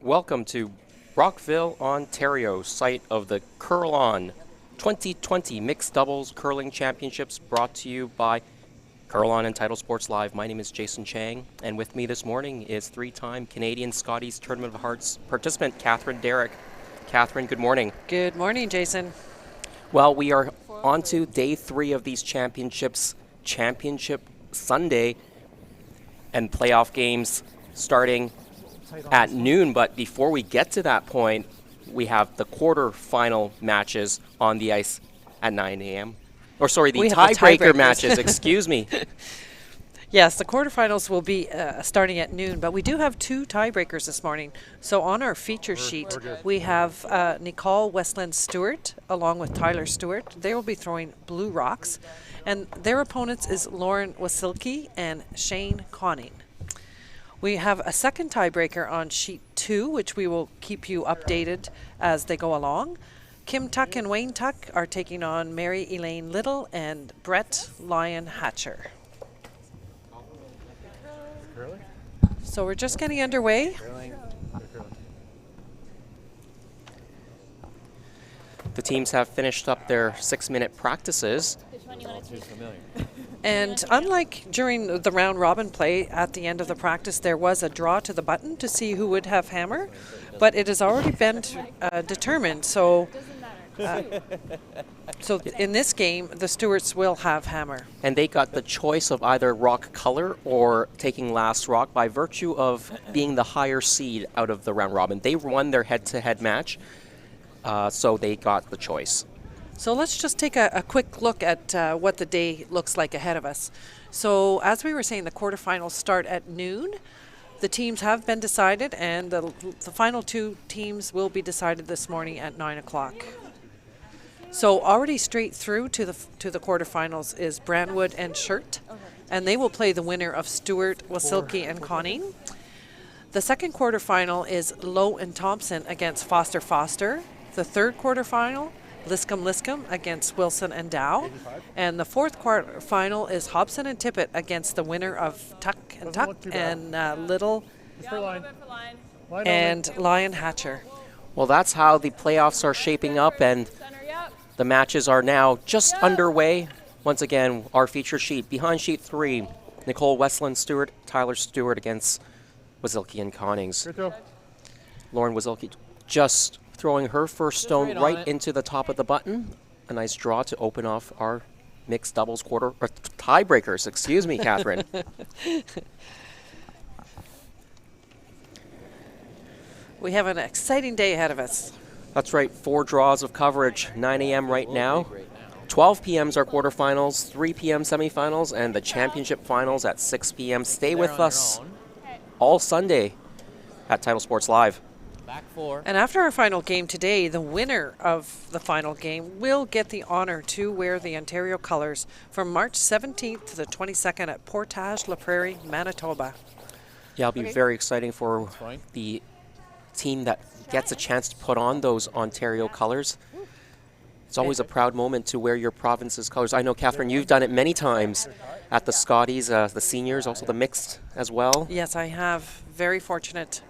Welcome to Brockville, Ontario, site of the Curl-On 2020 Mixed Doubles Curling Championships, brought to you by Curl-On and Title Sports Live. My name is Jason Chang, and with me this morning is three-time Canadian Scotties Tournament of Hearts participant Catherine Derrick. Catherine, good morning. Good morning, Jason. Well, we are on to day 3 of these championships, Championship Sunday, and playoff games starting at noon. But before we get to that point, we have the quarterfinal matches on the ice at 9 a.m. Or sorry, the tiebreaker matches, excuse me. Yes, the quarterfinals will be starting at noon, but we do have 2 tiebreakers this morning. So on our feature sheet, we have Nicole Westland Stewart along with Tyler Stewart. They will be throwing Blue Rocks, and their opponents is Lauren Wasylkiw and Shane Conning. We have a second tiebreaker on sheet 2, which we will keep you updated as they go along. Kim Tuck and Wayne Tuck are taking on Mary Elaine Little and Brett Lyon Hatcher. So we're just getting underway. The teams have finished up their 6-minute practices. And unlike during the round robin play, at the end of the practice there was a draw to the button to see who would have hammer, but it has already been determined. So in this game, the Stewarts will have hammer. And they got the choice of either rock color or taking last rock by virtue of being the higher seed out of the round robin. They won their head-to-head match, so they got the choice. So let's just take a quick look at what the day looks like ahead of us. So as we were saying, the quarterfinals start at noon. The teams have been decided, and the final 2 teams will be decided this morning at 9 o'clock. So already straight through to the quarterfinals is Brandwood and Shirt, and they will play the winner of Stewart, Wasylkiw, and Conning. The second quarterfinal is Lowe and Thompson against Foster Foster. The third quarterfinal, Liscombe against Wilson and Dow. And the fourth quarterfinal is Hobson and Tippett against the winner of Tuck and Little and Lyon Hatcher. Well, that's how the playoffs are shaping up, and the matches are now just underway. Once again, our feature sheet. Behind sheet 3, Nicole Westland Stewart, Tyler Stewart against Wasylkiw and Connings. Lauren Wasylkiw just throwing her first stone right into the top of the button. A nice draw to open off our mixed doubles tiebreakers. Excuse me, Catherine. We have an exciting day ahead of us. That's right, 4 draws of coverage, 9 a.m. right now. 12 p.m. is our quarterfinals, 3 p.m. semifinals, and the championship finals at 6 p.m. Stay with us all Sunday at Title Sports Live. Back 4. And after our final game today, the winner of the final game will get the honor to wear the Ontario colors from March 17th to the 22nd at Portage La Prairie, Manitoba. Yeah, it'll be very exciting for the team that gets a chance to put on those Ontario colors. It's always a proud moment to wear your province's colors. I know, Catherine, you've done it many times at the Scotties, the seniors, also the mixed as well. Yes, I have. Very fortunate.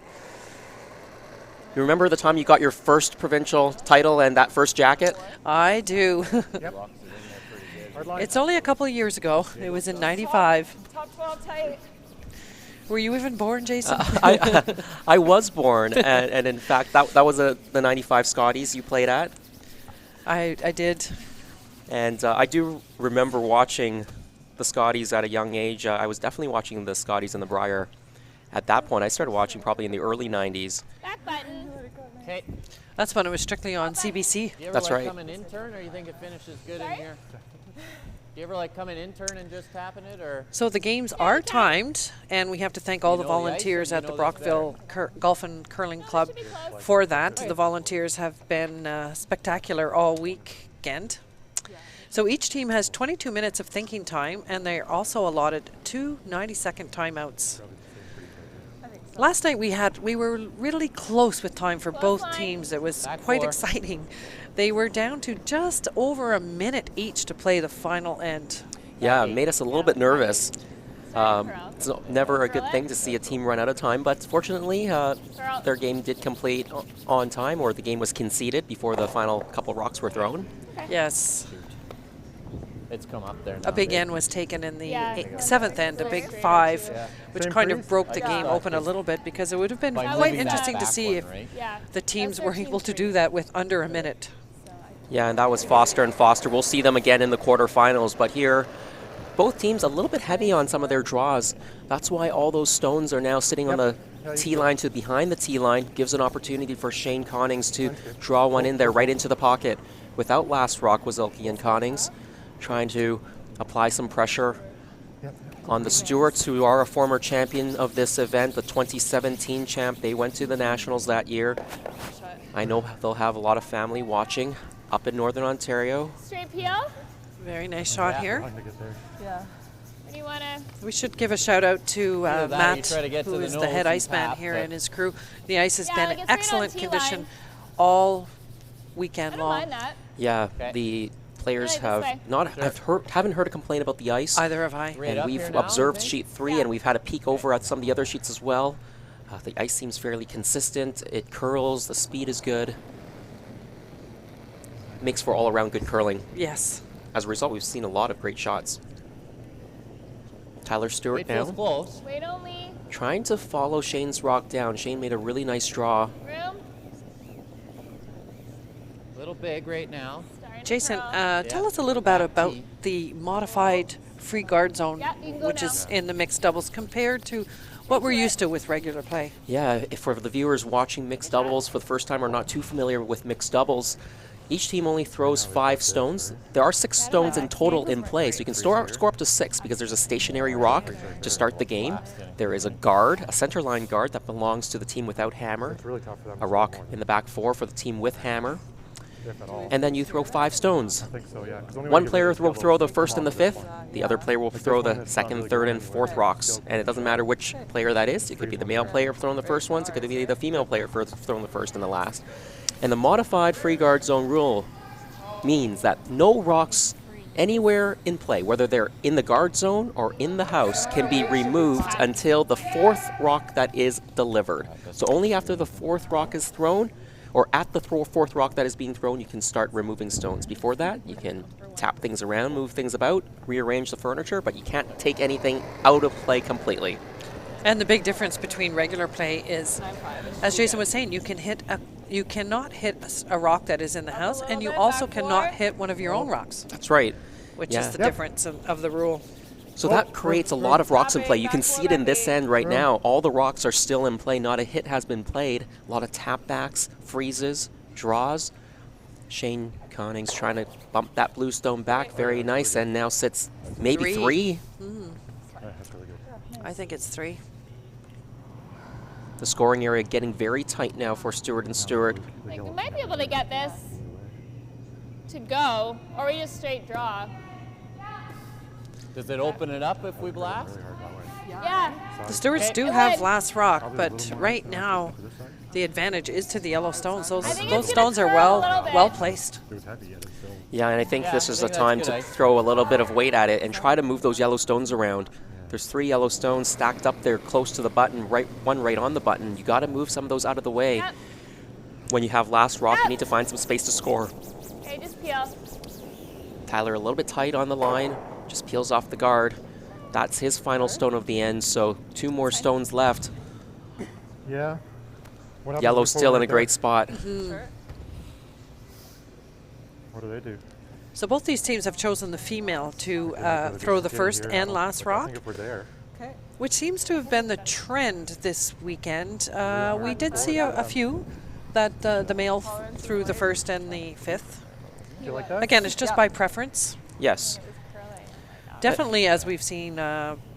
You remember the time you got your first provincial title and that first jacket? I do. It's only a couple of years ago. It was in 95. Top 12 tight. Were you even born, Jason? I was born, and in fact, that was the 95 Scotties you played at. I did. And I do remember watching the Scotties at a young age. I was definitely watching the Scotties in the Briar. At that point, I started watching probably in the early 90s. Back button. Okay. That's when it was strictly on CBC. You ever That's right. come an intern, or you think it finishes good in here? Do you ever come an intern and just tapping it, or? So the games are timed, and we have to thank all the volunteers at the Brockville Golf and Curling Club for that. The volunteers have been spectacular all weekend. So each team has 22 minutes of thinking time, and they're also allotted 2 90-second timeouts. Last night we were really close with time for both teams. It was quite exciting. They were down to just over a minute each to play the final end. Yeah, it made us a little bit nervous. It's never a good thing to see a team run out of time, but fortunately, their game did complete on time, or the game was conceded before the final couple rocks were thrown. Yes. It's come up there now. A big end was taken in the 7th end, a big 5, which kind of broke the game open a little bit, because it would have been quite interesting to see if the teams were able to do that with under a minute. Yeah, and that was Foster and Foster. We'll see them again in the quarterfinals, but here, both teams a little bit heavy on some of their draws. That's why all those stones are now sitting on the tee line to behind the tee line. Gives an opportunity for Shane Connings to draw one in there right into the pocket. Without last rock, Wasylkiw and Connings trying to apply some pressure on the Stewarts, who are a former champion of this event, the 2017 champ. They went to the Nationals that year. I know they'll have a lot of family watching up in Northern Ontario. Straight PL? Very nice shot here. Yeah. What do you want to? We should give a shout out to Matt, try to get who to the is the nose head and iceman tap, here, but- and his crew. The ice has Yeah, been like it's right on excellent T-line. condition all I weekend don't long. mind that. Yeah, Okay. the players Yeah, this way. have not haven't heard a complaint about the ice. Either have I. Right And up we've here now, observed I think? sheet 3, and we've had a peek over at some of the other sheets as well. The ice seems fairly consistent. It curls. The speed is good. Makes for all-around good curling. Yes. As a result, we've seen a lot of great shots. Tyler Stewart It feels now close. Wait only. trying to follow Shane's rock down. Shane made a really nice draw. Room. A little big right now. Starting to Jason, curl. tell us a little bit about tee. the modified free guard zone, Yeah, you can go which now. is in the mixed doubles, compared to what we're used to with regular play. Yeah, if for the viewers watching mixed doubles for the first time or not too familiar with mixed doubles, each team only throws 5 stones. There are 6 stones in total in play, so you can score up to 6 because there's a stationary rock to start the game. There is a guard, a center line guard that belongs to the team without hammer, a rock in the back 4 for the team with hammer, and then you throw 5 stones. One player will throw the first and the 5th, the other player will throw the 2nd, 3rd, and 4th rocks. And it doesn't matter which player that is. It could be the male player throwing the first ones, it could be the female player throwing the first and the last. And the modified free guard zone rule means that no rocks anywhere in play, whether they're in the guard zone or in the house, can be removed until the 4th rock that is delivered. So only after the 4th rock is thrown, or at the 4th rock that is being thrown, you can start removing stones. Before that, you can tap things around, move things about, rearrange the furniture, but you can't take anything out of play completely. And the big difference between regular play is, as Jason was saying, you cannot hit a rock that is in the house, and you also cannot hit one of your own rocks, That's right. which Yeah. is the difference of the rule. So that creates a lot of rocks in play. You can see it in this end right now. All the rocks are still in play. Not a hit has been played. A lot of tap backs, freezes, draws. Shane Connings trying to bump that blue stone back. Very nice. And now sits maybe 3. I think it's 3. The scoring area getting very tight now for Stewart and Stewart. Like, we might be able to get this to go, or we just straight draw. Does it open it up if we blast? Yeah. The Stewarts do It have would. last rock, but right now the advantage is to the yellow stones. Those think those it's gonna stones are curl a little bit. well placed. Yeah, and I think this I is the think that's time good to ice. throw a little bit of weight at it and try to move those yellow stones around. There's 3 yellow stones stacked up there close to the button, one right on the button. You got to move some of those out of the way. Yep. When you have last rock, you need to find some space to score. Okay, just peel. Tyler a little bit tight on the line, just peels off the guard. That's his final stone of the end, so 2 more stones left. Yeah. What happens Yellow's before still we're in a there? great spot. What do they do? So both these teams have chosen the female to throw the first and last I rock, think if we're there. which seems to have been the trend this weekend. We did see a few that the male threw the first and the 5th. Do you like that? Again, it's just by preference. Yes. Definitely, as we've seen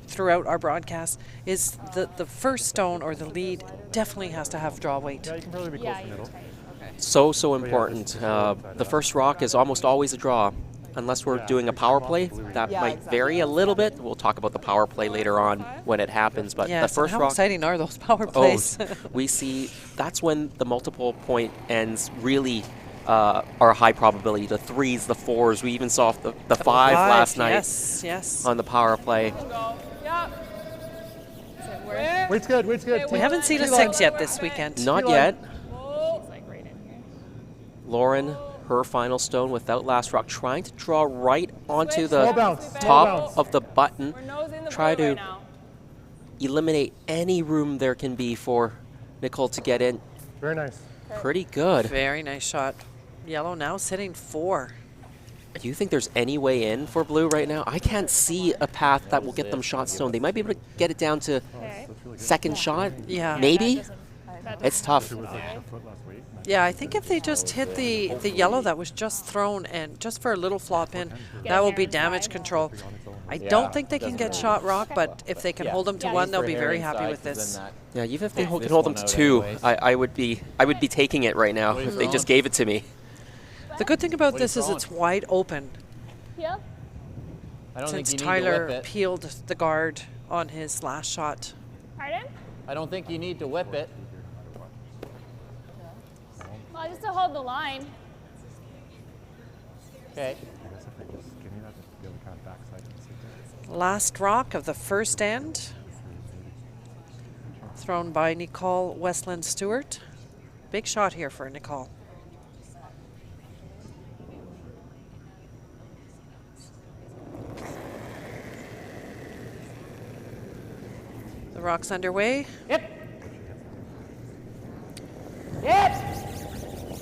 throughout our broadcast, is the first stone or the lead definitely has to have draw weight. Yeah, you can probably be close Yeah, to you're middle. tight. Okay. So important. The first rock is almost always a draw. Unless we're doing a power play, that might vary a little bit. We'll talk about the power play later on when it happens. But Yes, the and first how rock, exciting are those power plays? we see that's when the multiple point ends really are a high probability. The 3s, the 4s. We even saw the 5 last night Yes, yes. on the power play. Go. Yep. Weight's good. Weight's good. We haven't seen a six yet this weekend. Not yet. She's like right in here. Lauren, her final stone without last rock, trying to draw right onto Switch. the Small bounce. Small top bounce. of the button. We're nosing the Try blue to right now. eliminate any room there can be for Nicole to get in. Very nice. Pretty good. Very nice shot. Yellow now sitting 4. Do you think there's any way in for blue right now? I can't see a path that will get them shot stone. They might be able to get it down to Okay. second shot. Yeah. Maybe. That It's tough. It was like a foot last week. Yeah, I think if they just hit the yellow that was just thrown and just for a little flop in, that will be damage control. I don't think they can get shot rock, but if they can hold them to Yeah, 1, just they'll For be hair very inside, happy with 'cause then this. that- Yeah, even if they Yeah. can This hold them one to out 2, anyways. I would be taking it right now if they just gave it to me. The good thing about What are you this is throwing? it's wide open Yep. I don't since think you need to Tyler whip it. peeled the guard on his last shot. Pardon? I don't think you need to whip it. Well, just to hold the line. Okay. I guess if they just give me that, just be able to kind of backside and sit there. Last rock of the first end, thrown by Nicole Westland Stewart. Big shot here for Nicole. The rock's underway. Yep. Yep.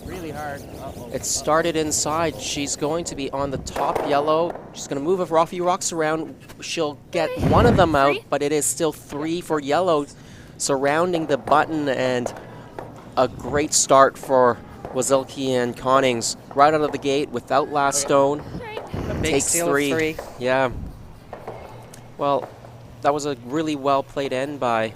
Really hard. Uh-oh. It started inside. She's going to be on the top yellow. She's going to move a few rocks around. She'll get one of them out, but it is still 3 for yellow surrounding the button, and a great start for Wasylkiw and Connings right out of the gate without last stone. Great. A big Takes steal 3. of 3. Yeah. Well, that was a really well played end by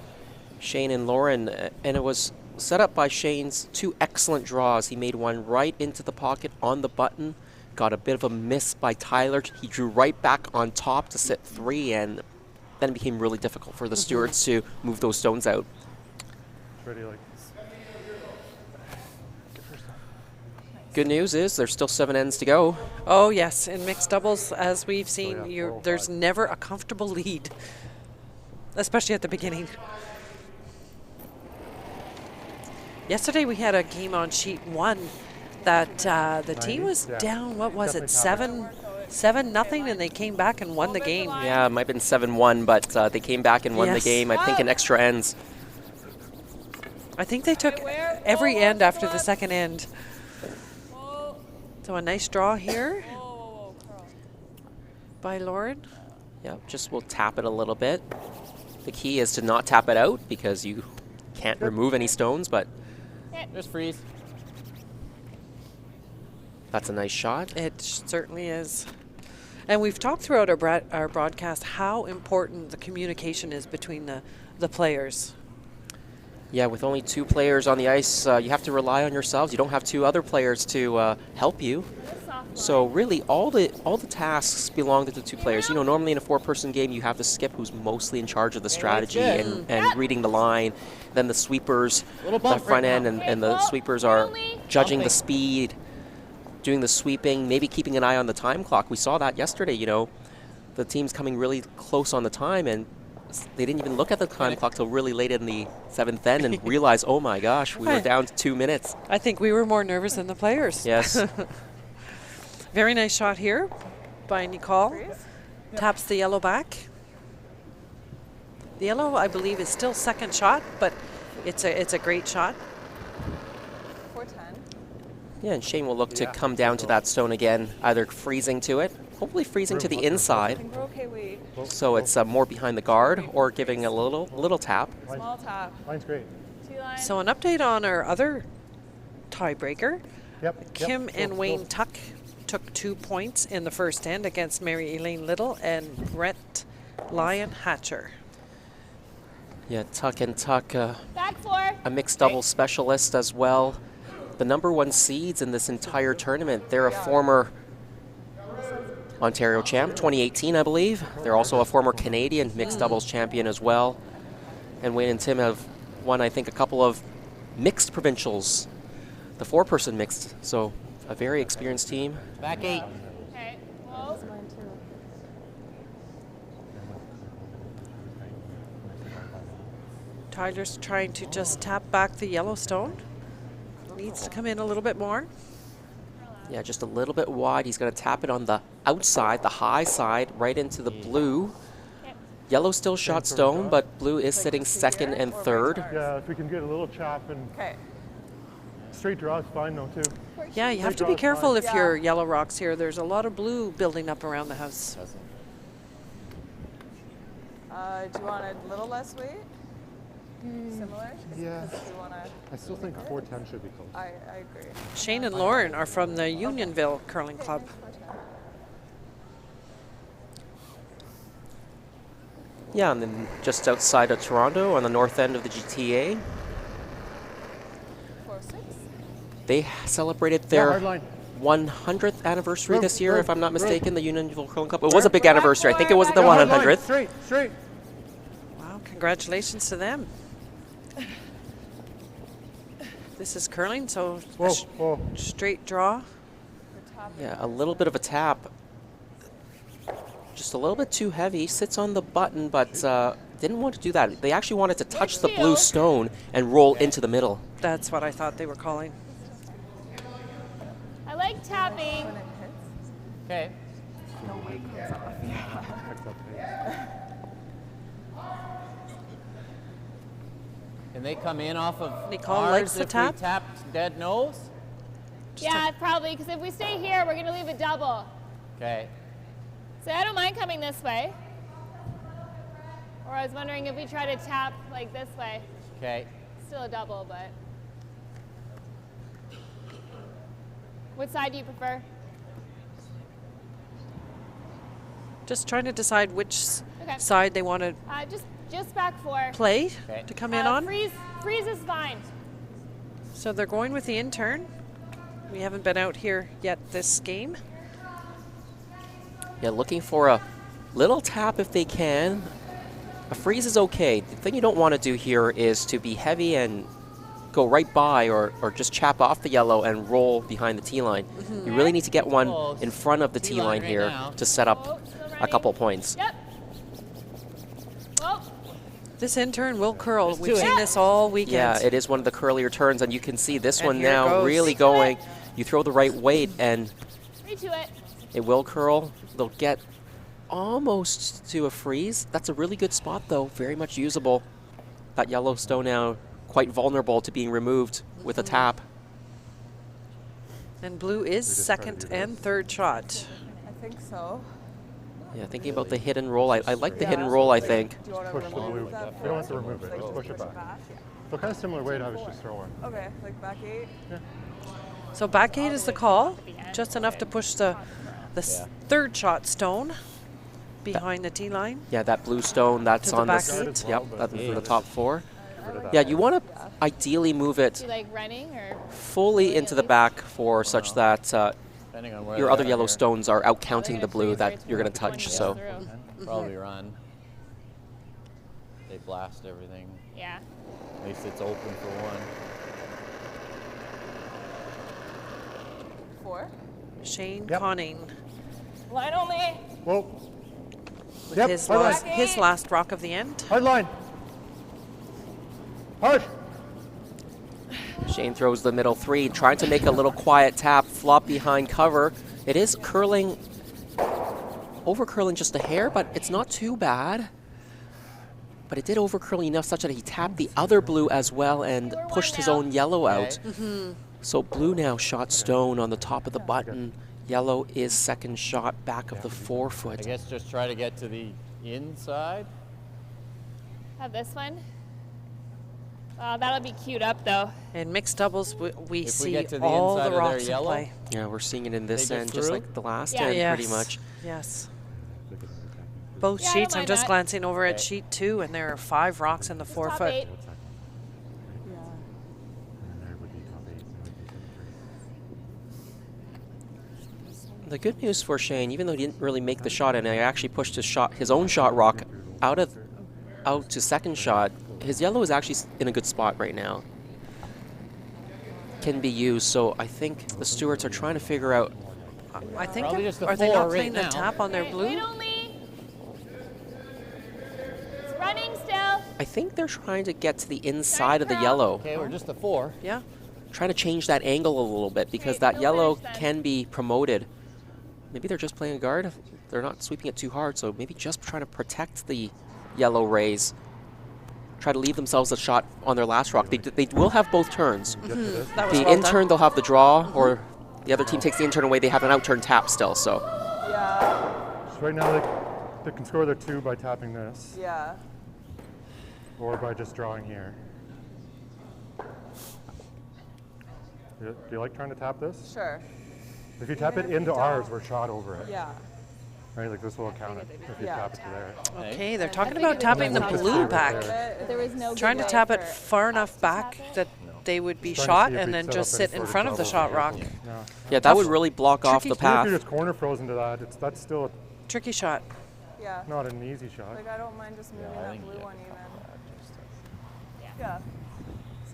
Shane and Lauren, and it was set up by Shane's 2 excellent draws. He made one right into the pocket on the button, got a bit of a miss by Tyler. He drew right back on top to sit 3, and then it became really difficult for the Stewarts to move those stones out. Pretty like. Good news is there's still 7 ends to go. Oh yes, in mixed doubles, as we've seen, yeah, 4 or there's 5. never a comfortable lead, especially at the beginning. Yesterday we had a game on sheet 1 that the team 90? was Yeah. down. What was it, Definitely 7-0, and they came back and won the game. Yeah, it might have been 7-1, but they came back and won Yes. the game, I think, in extra ends. I think they took Where? every Whoa, end after the whoa. second end. Whoa. So a nice draw here Whoa, whoa, whoa, Carl. by Lauren. Yep, just we'll tap it a little bit. The key is to not tap it out because you can't remove any stones, but Just freeze. that's a nice shot. It certainly is. And we've talked throughout our broadcast how important the communication is between the players. Yeah, with only 2 players on the ice, you have to rely on yourselves. You don't have 2 other players to help you. So really, all the tasks belong to the 2 players. You know, normally in a 4-person game, you have the skip who's mostly in charge of the strategy good. and reading the line. Then the sweepers, Little the bump front right end, now. and the sweepers are judging the Bumping. speed, doing the sweeping, maybe keeping an eye on the time clock. We saw that yesterday. You know, the team's coming really close on the time, and they didn't even look at the time clock till really late in the 7th end and realize, oh my gosh, we were Right. down to 2 minutes. I think we were more nervous than the players. Yes. Very nice shot here by Nicole. Taps the yellow back. The yellow, I believe, is still second shot, but it's a great shot. 410. Yeah, and Shane will look to come down to that stone again, either freezing to it, hopefully freezing to the inside, We're okay, wait. so it's more behind the guard, or giving a little tap. Small tap. Line's great. 2 lines. So an update on our other tiebreaker. Yep. Kim Still, and Wayne Tuck took 2 points in the first end against Mary Elaine Little and Brett Lyon Hatcher. Yeah, Tuck and Tuck, Back 4. a mixed double specialist as well. The #1 seeds in this entire tournament. They're a former Ontario champ, 2018, I believe. They're also a former Canadian mixed doubles champion as well. And Wayne and Tim have won, I think, a couple of mixed provincials, the 4-person mixed. So a very experienced team. Back 8. Okay. Whoa. Tyler's trying to just tap back the yellow stone. Needs to come in a little bit more. Yeah, just a little bit wide. He's going to tap it on the outside, the high side, right into the blue. Yellow still shot stone, but blue is sitting second and third. Yeah, if we can get a little chop and Okay. straight draw is fine though too. Yeah, you have to be Straight draw is careful fine. if you're yellow rocks here. There's a lot of blue building up around the house. Do you want a little less weight? Similar? Yeah. Do you want to? I still think 410 should be close. I agree. Shane and Lauren are from the Unionville Curling Club. Yeah, and then just outside of Toronto on the north end of the GTA, 4-6. they celebrated Yeah, their hard line. 100th anniversary Room, this year, room, if I'm not room. mistaken, the Unionville Curling Cup. It was a big anniversary. I think it was the Yeah, hard line. 100th. Straight, straight. Wow, congratulations to them. This is curling, so Whoa, whoa. straight draw. Yeah, a little bit of a tap. Just a little bit too heavy. Sits on the button, but didn't want to do that. They actually wanted to touch the blue stone and roll into the middle. That's what I thought they were calling. I like tapping. Okay. Picks up pace. Can they come in off of Nicole ours likes the if tap? we tap dead nose? Yeah, probably, because if we stay here, we're going to leave a double. Okay. So I don't mind coming this way. Or I was wondering if we try to tap like this way. Okay. Still a double, but. What side do you prefer? Just trying to decide which Okay. side they want to Just back four. play Okay. to come in on. Freeze is fine. So they're going with the intern. We haven't been out here yet this game. Yeah, looking for a little tap if they can. A freeze is okay. The thing you don't want to do here is to be heavy and go right by or just chap off the yellow and roll behind the tee line. You really need to get one in front of the tee line right here now. to set up Oh, still a ready? couple points. Yep. Well, This intern will curl. Let's We've do it. seen this all weekend. Yeah, it is one of the curlier turns, and you can see this And one here it now goes. really going. You throw the right weight, and 3-2 it. it will curl. They'll get almost to a freeze. That's a really good spot, though. Very much usable. That yellow stone now quite vulnerable to being removed with a tap. And blue is just try to second do and third shot. I think so. Yeah, thinking about the hit and roll, I like the hit and Yeah. roll, I think. Do you want to Push the blue. remove that? You don't have to first? remove it. Like, Just push it back. So kind of similar weight I was just throwing. Okay, like back 8. So back 8 is the call. Just enough to push the third shot stone behind the tee line. Yeah, that blue stone, that's To the on back the eight. Yep, that's for the top four. Rid of that. Yeah, you want to ideally move Do it you like running or? fully into the back for such that Depending on where your they other are yellow here. stones are out counting They're the gonna blue freeze that right you're going to through. touch. Which So one goes through? Probably run. They blast everything. Yeah. At least it's open for one. 4. Shane Yep. Conning Line only. Whoa. with Yep, his, hard line. his last rock of the end. Hard line. Hard. Shane throws the middle three, trying to make a little quiet tap, flop behind cover. It is curling, over curling just a hair, but it's not too bad. But it did over curl enough such that he tapped the other blue as well and pushed his own yellow out. So blue now shot stone on the top of the button. Yellow is second shot back of the 4 I foot. guess just try to get to the inside. Have this one. That'll be queued up though. In mixed doubles, we If we see get to the all inside the of their rocks in yellow, play. Yeah, we're seeing it in this They just end, just threw? like the last Yeah. end, Yes. pretty much. Yes. Both Yeah, I don't sheets. I'm mind just that. glancing over at Okay. sheet 2, and there are 5 rocks in the 4 Top foot. 8. The good news for Shane, even though he didn't really make the shot, and he actually pushed his own shot rock out to second shot, his yellow is actually in a good spot right now. Can be used, so I think the Stewarts are trying to figure out. I think, Probably just a are they 4 not right playing the now. tap on their Wait blue? only. It's running still. think they're trying to get to the inside of the yellow. Okay, we're just a 4. Yeah. Trying to change that angle a little bit because that yellow can be promoted. Maybe they're just playing a guard. They're not sweeping it too hard, so maybe just trying to protect the yellow rays. Try to leave themselves a shot on their last rock. They will have both turns. That was The well in-turn, done. they'll have the draw, or the other team takes the in-turn away. They have an out-turn tap still, so. Yeah. So right now they can score their 2 by tapping this, Yeah. or by just drawing here. Do you like trying to tap this? Sure. If you tap it if into you ours, don't. we're shot over it. Yeah. Right, like this will count it if you Yeah. tap it to there. Okay, they're I talking think about it tapping the was blue not back. But there was no good Trying to way tap it for far us enough to back tap it. that they would be Trying to shot see if and we'd then set just up sit any in sort front of the shot rock. No. Yeah, that would really block off Tricky. the Even if path. you're just corner frozen to that, that's still Tricky shot. Yeah. not an easy shot. Like I don't mind just moving I that think blue you one get even. Yeah.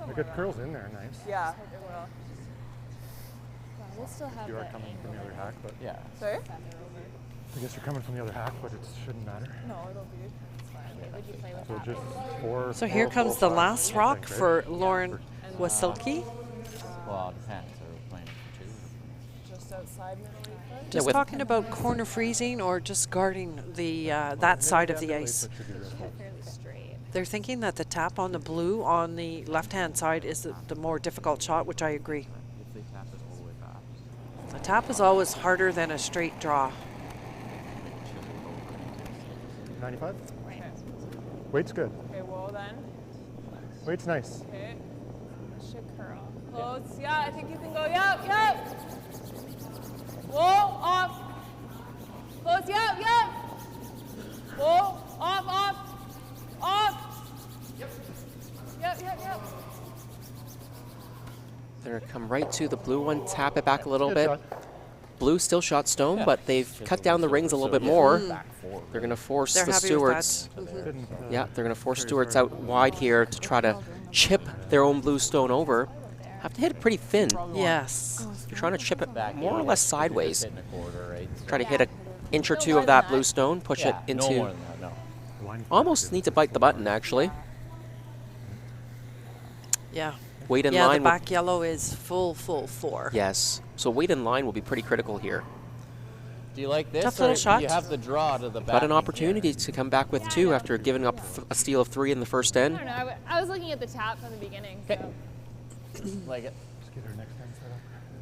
Like it curls in there nice. Yeah, it will. We'll still have You are the coming from the other hack, but Yeah. Sorry? I guess you're coming from the other hack, but it shouldn't matter. No, it'll be. Would you play with So that? just 4. So here comes the last rock for Lauren Wasylkiw. Well, it depends. Are we playing for 2? Just outside middle leaf. Just with- talking about corner freezing or just guarding the that side of the ice. Fairly straight. They're thinking that the tap on the blue on the left-hand side is the more difficult shot, which I agree. If they tap it all the way back. A tap is always harder than a straight draw. 95? Okay. Weight's good. Okay, whoa then. Weight's nice. Okay. Should curl. Close. Yeah, I think you can go. Yep. Whoa, off. Close. Yep. Whoa, off. Yep. They're going to come right to the blue one, tap it back a little Good bit. shot. Blue still shot stone, Yeah. but they've Just cut a down the little rings a little bit so, yeah, more. back 4. They're going to force They're the happy with that. Stewarts. Didn't, Yeah, they're going to force Stewarts out wide here to try to chip their own blue stone over. Have to hit it pretty thin. Yes. You're trying to chip it Back more or eight, less 'cause you're just sideways. hitting a quarter, right? So- Try to hit an inch or No two more of than that that. blue stone, push it Yeah, no more into. than that, no. Almost need to bite the button, actually. Yeah. Wait in Yeah, the line. back yellow is full 4. Yes. So wait in line will be pretty critical here. Do you like this? Tough or little do you shot. have the draw to the back? But an in opportunity here? to come back with 2 after giving up a steal of 3 in the first I end. don't know. I was looking at the tap from the beginning. Okay. So, Like it. Just get our next hand set up.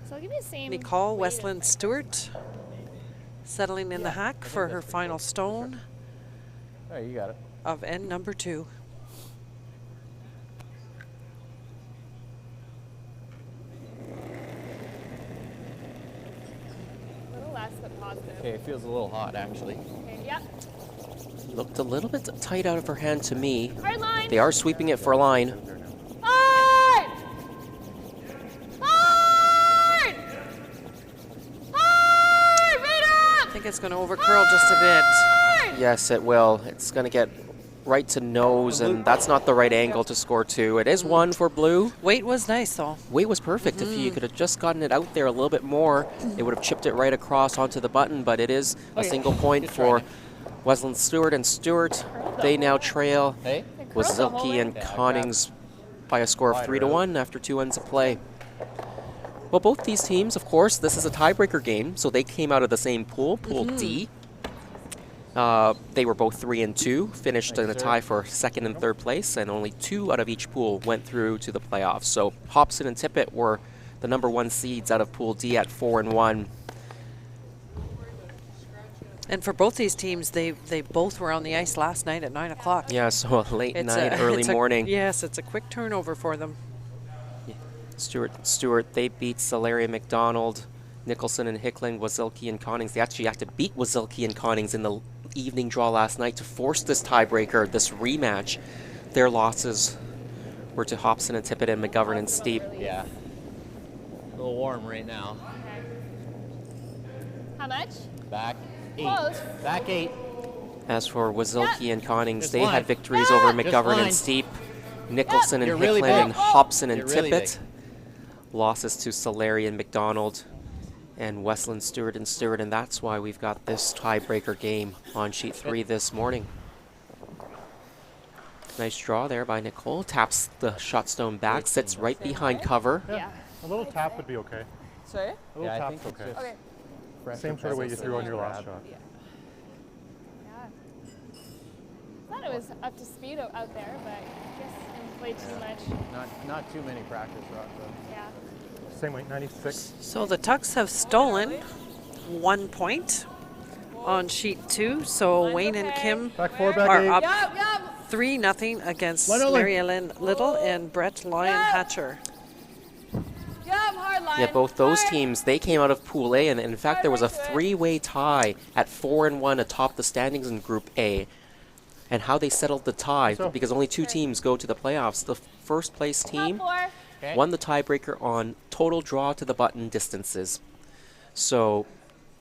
so I'll give you the same. Nicole weight as my Westland first Stewart settling in the hack for her final stone Oh, you got it. of end number 2. A little less, but positive. Okay, it feels a little hot actually. Okay, yep. Looked a little bit tight out of her hand to me. Hard line. They are sweeping it for a line. Hard! Hard! Hard! Right I think it's going to overcurl just a bit. Hard! Yes, it will. It's going to get right to nose, and that's not the right angle to score 2. It is 1 for blue. Weight was nice though. Weight was perfect. If you could have just gotten it out there a little bit more, it would have chipped it right across onto the button, but it is a single point for Wasylkiw Stewart and Stewart. They now trail Hey? Wasylkiw and Yeah, I Connings by a score of Wider 3-1 after 2 ends of play. Well, both these teams, of course, this is a tiebreaker game, so they came out of the same pool, Pool D. They were both 3-2, finished in a tie for 2nd and 3rd place, and only 2 out of each pool went through to the playoffs. So Hobson and Tippett were the number 1 seeds out of Pool D at 4-1. And for both these teams, they both were on the ice last night at 9 o'clock. Yeah, so a late night, early it's morning. Yes, it's a quick turnover for them. Stewart, they beat Solaria McDonald, Nicholson and Hickling, Wasylkiw and Connings. They actually had to beat Wasylkiw and Connings in the evening draw last night to force this tiebreaker, this rematch. Their losses were to Hobson and Tippett and McGovern and Steep. Yeah. A little warm right now. How much? Back 8. Close. Back 8. As for Wasylkiw and Connings, Just they line. had victories Yeah. over Just McGovern line. and Steep, Nicholson and You're really Hickling, big. and Hobson and You're really Tippett. Losses to Solaria and McDonald and Westland Stewart and Stewart, and that's why we've got this tiebreaker game on sheet 3 this morning. Nice draw there by Nicole. Taps the shot stone back, sits right behind cover. Yeah. A little tap would be okay. Sorry? A little Yeah, I tap's think it's okay. just Okay. pressure Same sort of way you passes threw on and your last grab. shot. Yeah. I thought it was up to speed out there, but I guess didn't play too much. Not too many practice rocks though. Yeah. Same weight, 96. So the Tucks have stolen 1 point on sheet 2. So Wayne and Kim Back 4, back are 8. up Yup, yup. 3-0 against Line only. Mary Ellen Little and Brett Lyon Hatcher. Yup, hard line. Yeah, both those Hard. teams, they came out of Pool A, and in fact, there was a 3-way tie at 4-1 atop the standings in Group A. And how they settled the tie, So- because only 2 teams go to the playoffs. The first place team Top 4. Okay. won the tiebreaker on total draw to the button distances. So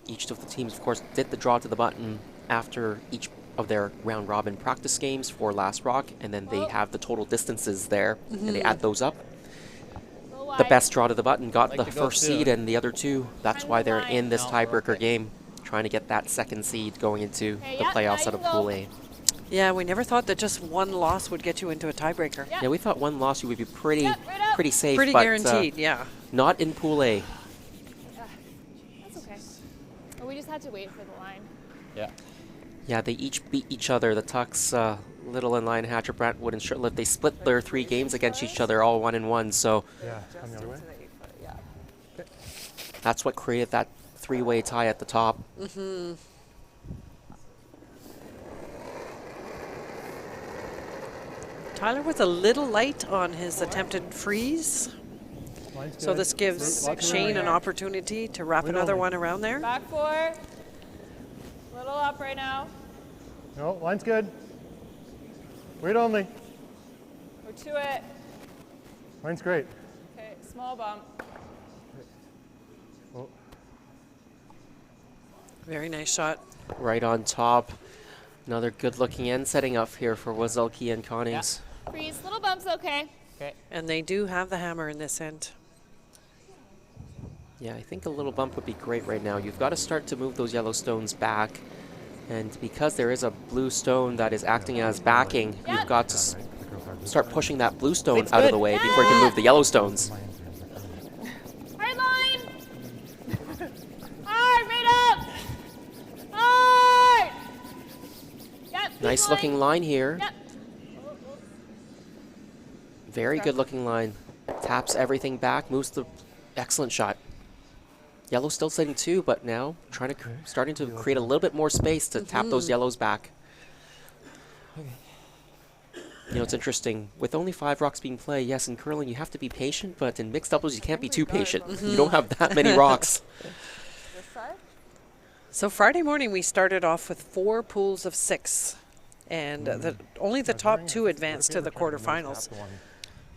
each of the teams, of course, did the draw to the button after each of their round robin practice games for Last Rock, and then they have the total distances there, and they add those up. The best draw to the button got Like the to go first soon. seed, and the other 2, that's why they're in this No, we're tiebreaker okay. game, trying to get that second seed going into Okay, the yeah, playoffs now out of you can Pool go. A. Yeah, we never thought that just one loss would get you into a tiebreaker. Yeah. Yeah, we thought one loss you would be pretty, Yep, right up. pretty safe, Pretty but guaranteed, yeah. not in Pool A. That's okay. Well, we just had to wait for the line. Yeah. Yeah, they each beat each other. The Tucks, Little and Lyon Hatcher, Brentwood, and Shirtlift, they split their 3 games against each other, all 1-1. So Yeah, come the other way. To the 8-foot, yeah. that's what created that 3-way tie at the top. Tyler was a little light on his attempted freeze. Line's So good. this gives Lots of Shane room. an opportunity to wrap Wait another only. one around there. Back 4. Little up right now. No, line's good. Wait only. We're to it. Line's great. Okay, small bump. Oh, Very nice shot. Right on top. Another good-looking end setting up here for Wasylkiw and Connings. Freeze. Little bumps, okay. Okay. And they do have the hammer in this end. Yeah, I think a little bump would be great right now. You've got to start to move those yellow stones back. And because there is a blue stone that is acting as backing, you've got to the girls are start pushing that blue stone It's out of good. the way before you can move the yellow stones. Hard line. Hard, right up. Hard. Yep. keep Nice going. looking line here. Yep. Very good looking line. Taps everything back, moves the excellent shot. Yellow still sitting 2, but now trying to starting to create a little bit more space to tap those yellows back. You know, it's interesting. With only 5 rocks being played, yes, in curling you have to be patient, but in mixed doubles you can't be too patient. You don't have that many rocks. This side? So Friday morning we started off with 4 pools of 6. And only the top 2 advanced to the quarterfinals.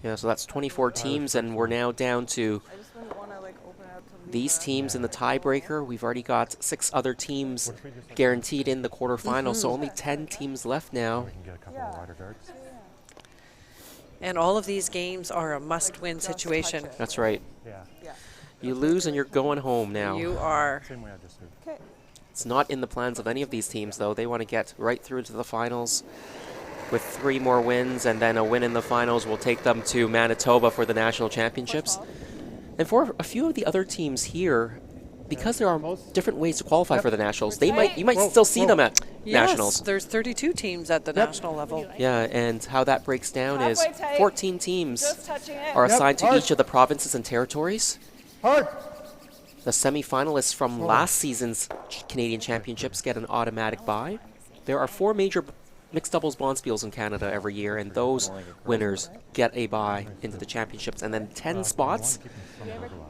Yeah, so that's 24 teams, and we're now down to I just wouldn't want to like open it up to leave these that. teams in the tiebreaker. We've already got 6 other teams guaranteed in the quarterfinals, so only 10 teams left now. We can get a couple of wider darts. And all of these games are a must-win situation. That's right. Yeah, Yeah. You lose and you're going home now. You are. same way I just did. Okay. It's not in the plans of any of these teams, though. They want to get right through to the finals with 3 more wins, and then a win in the finals will take them to Manitoba for the national championships. And for a few of the other teams here, because there are different ways to qualify for the nationals, you might Whoa, still see whoa. them at Yes, nationals. there's 32 teams at the national level. Yeah, and how that breaks down is Halfway tight. 14 teams Just touching it. are Yep, assigned to hard. each of the provinces and territories. Hard. The semifinalists from last season's Canadian Championships get an automatic bye. There are 4 major mixed doubles bonspiels in Canada every year, and those winners get a bye into the championships. And then 10 spots,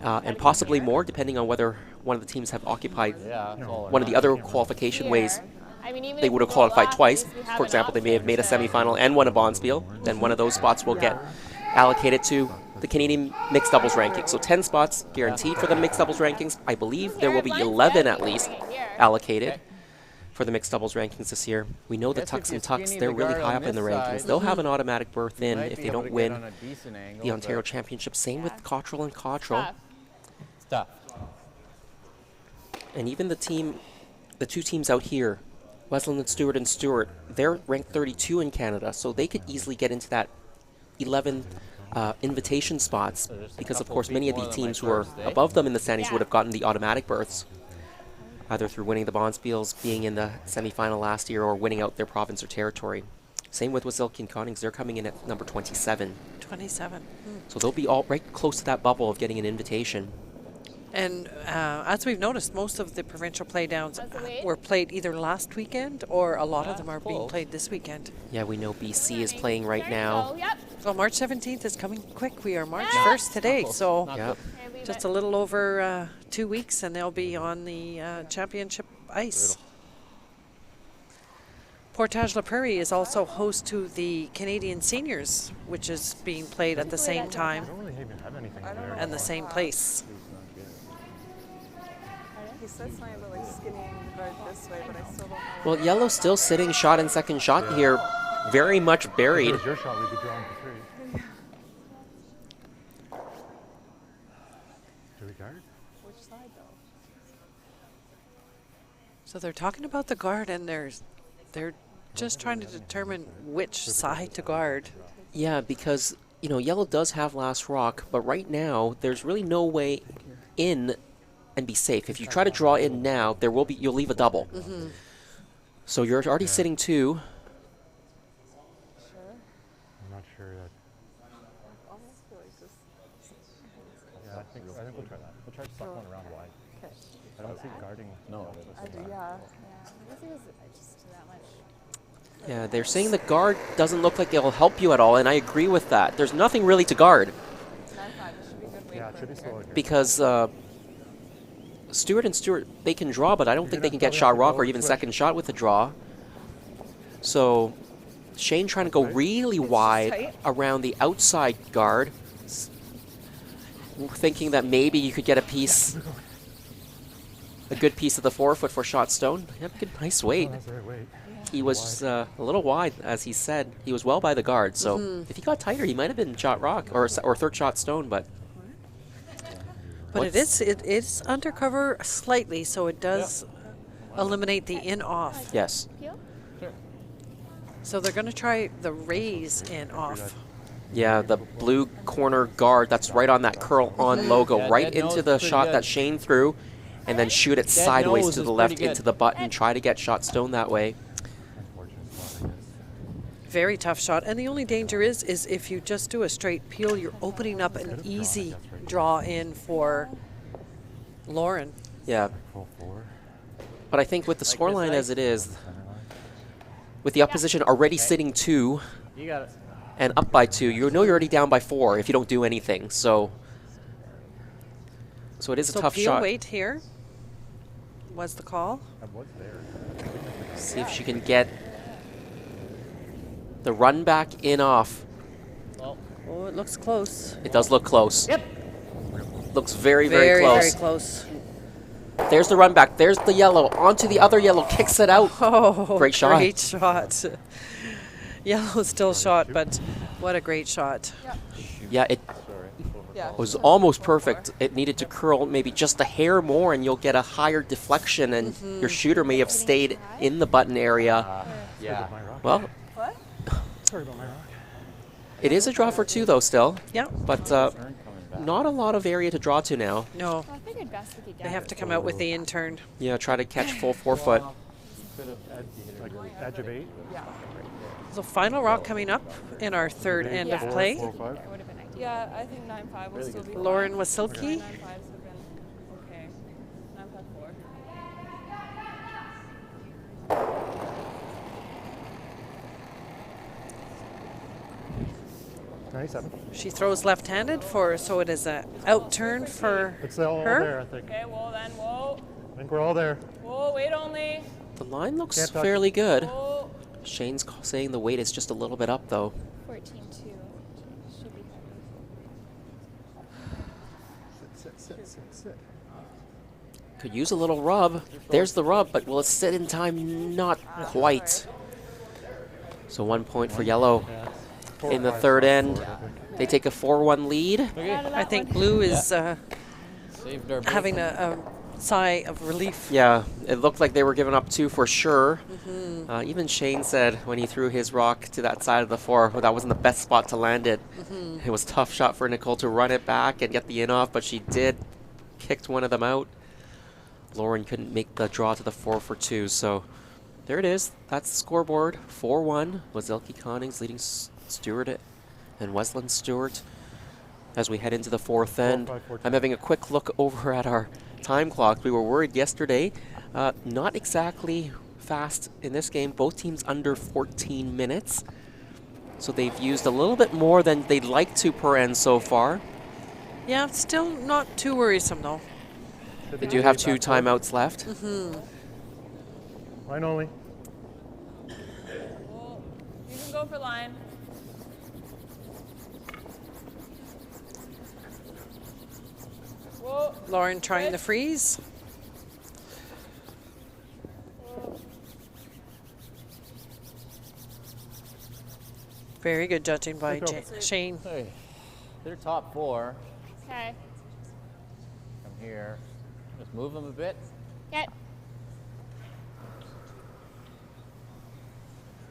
and possibly more, depending on whether one of the teams have occupied Yeah. full or one of the not. other qualification ways. I mean, even They if would we have go qualified last, twice. at least we have For an example, they may have made a option to- semifinal and won a bonspiel. Then one of those spots will get allocated to the Canadian mixed doubles rankings. So 10 spots guaranteed for the mixed doubles rankings. I believe there will be 11 at least allocated for the mixed doubles rankings this year. We know the Guess if Tucks you and Tucks, skinny they're the really guard high on up in the this rankings. side, They'll have an automatic berth in Might if be they able don't to get on win a decent angle, the Ontario but Championship. Same with Yeah. Cottrell and Cottrell. Tough. it's tough. And even the 2 teams out here, Wesleyan, and Stewart, they're ranked 32 in Canada, so they could easily get into that 11 invitation spots because, of course, many of the teams who are above them in the standings would have gotten the automatic berths, either through winning the Bonspiels, being in the semifinal last year, or winning out their province or territory. Same with Wasylkiw and Connings. They're coming in at number 27. 27. So they'll be all right close to that bubble of getting an invitation. And as we've noticed, most of the provincial playdowns That's the weight? were played either last weekend or a lot of them are being played this weekend. Yeah, we know BC is playing right Sorry, now. so, yep. Well, March 17th is coming quick. We are March Yeah. 1st today, so Not Yep. Here, leave just it. a little over 2 weeks, and they'll be on the championship ice. Portage La Prairie is also host to the Canadian Seniors, which is being played at the same time I don't really even have anything in there. and the same place. He said something about like skinning the guard this way, but I still don't know. Well, Yellow's still sitting shot and second shot here, very much If buried. it was your shot, we could draw him for 3. Do we guard? Which side though? So they're talking about the guard, and they're just trying to determine which side to guard. Yeah, because, you know, Yellow does have last rock, but right now there's really no way in and be safe. If you try to draw in now, there will be you'll leave a double. So you're already sitting 2. I'm not sure that. Almost feel like just. Yeah, I think we'll try that. We'll try to suck one around wide. Okay. I don't think guarding. No. I do, yeah. Yeah, I guess it was just that much. Yeah, they're saying the guard doesn't look like it'll help you at all, and I agree with that. There's nothing really to guard It's 9-5. It should be good weight Yeah, it for should be here. slow in here. because Stewart, they can draw, but I don't think they can get probably shot have to rock go or even switch. second shot with a draw. So Shane trying to go really wide tight. around the outside guard, thinking that maybe you could get a piece, a good piece of the 4-foot for shot stone. Yep, good, nice weight. Oh, that's the right weight. He was a little wide, as he said. He was well by the guard, so if he got tighter, he might have been shot rock or third shot stone, but But it is undercover slightly, so it does eliminate the in-off. yes. Peel? So they're going to try the raise in-off. Yeah, the blue corner guard, that's right on that curl on logo, Yeah, right dead nose into is the pretty shot good. that Shane threw, and then shoot it Dead sideways nose to is the left pretty into good. the button, try to get shot stone that way. Unfortunate spot, I guess. Very tough shot. And the only danger is if you just do a straight peel, you're opening up an easy draw in for Lauren. Yeah, Full 4. but I think with the Like scoreline this as it is, Center line. with the opposition already sitting 2 You got it. and up by 2, you know you're already down by 4 if you don't do anything. So it is a So tough peel shot. weight here was the call. That was there. See if she can get the run back in off. Well, Oh, it looks close. It does look close. yep. Looks very, very close. Very close. There's the run back. There's the yellow. Onto the other yellow. Kicks it out. Oh, Great shot. Great shot. Yellow still shot, but what a great shot. Yeah, it Yeah. was almost perfect. It needed to curl maybe just a hair more, and you'll get a higher deflection, and your shooter may have stayed in the button area. Yeah. My rock. Well, What? Sorry about my rock. it is a draw for 2, though, still. Yeah. But Turn coming back. not a lot of area to draw to now. No, Well, I figured best we could get they have to come out with the intern. Yeah, try to catch full 4-foot. Like edge of 8. So final rock coming up in our third end of play. 4, 5. It would have been ideal. Yeah, I think 9-5 will still be Lauren fine. Wasylkiw. 9-5s have been okay. 9-5-4. 97. She throws left-handed so it is a out turn for It's all her. there, I think. Okay, well then, whoa. I think we're all there. Whoa, wait only. The line looks Can't touch fairly good. Whoa. Shane's saying the weight is just a little bit up, though. 14-2. Should be Sit. Could use a little rub. There's the rub, but will it sit in time? Not quite. So 1 point for yellow in the third end. They take a 4-1 lead. I think blue is Saved our having a sigh of relief. Yeah, it looked like they were giving up 2 for sure. Even Shane said when he threw his rock to that side of the 4, well, that wasn't the best spot to land it. It was a tough shot for Nicole to run it back and get the in off, but she did. Kicked one of them out. Lauren couldn't make the draw to the 4 for 2, so there it is. That's the scoreboard. 4-1. Wasylkiw leading Stewart and Wesleyan Stewart as we head into the 4th end. I'm having a quick look over at our time clock. We were worried yesterday. Not exactly fast in this game. Both teams under 14 minutes. So they've used a little bit more than they'd like to per end so far. Yeah, still not too worrisome though. They do have 2 timeouts left. Line only. Well, you can go for line. Whoa. Lauren trying the freeze. Very good judging by Shane. Hey, they're top 4. Okay. Come here. Just move them a bit. Get.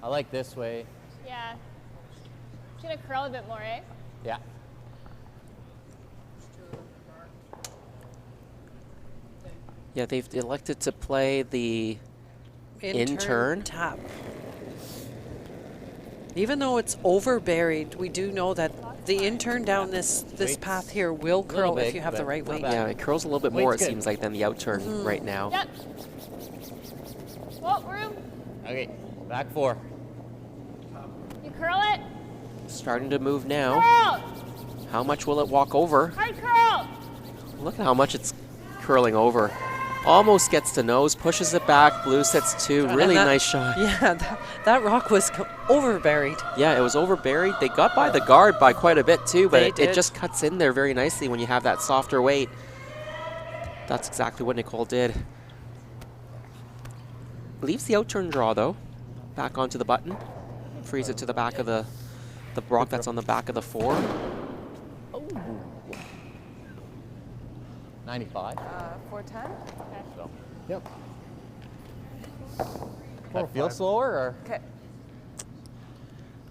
I like this way. Yeah. She's gonna curl a bit more, eh? Yeah. Yeah, they've elected to play the in-turn. tap. Even though it's over buried, we do know that the in-turn down this path here will curl if big, you have the but right not weight. bad. Yeah, it curls a little bit more, it Weight's good. seems like, than the out-turn right now. Yep. Whoa, room. Okay, back 4. You curl it. Starting to move now. Curl. How much will it walk over? Hard curl. Look at how much it's curling over. Almost gets to nose, pushes it back. Blue sets 2. Really that- nice shot. Yeah, that rock was over buried. Yeah, it was over buried. They got by the guard by quite a bit too, but They it did. just cuts in there very nicely when you have that softer weight. That's exactly what Nicole did. Leaves the out-turn draw though. Back onto the button. Frees it to the back of the rock that's on the back of the 4. 95. 410. So. Yep. That feel slower or? Okay.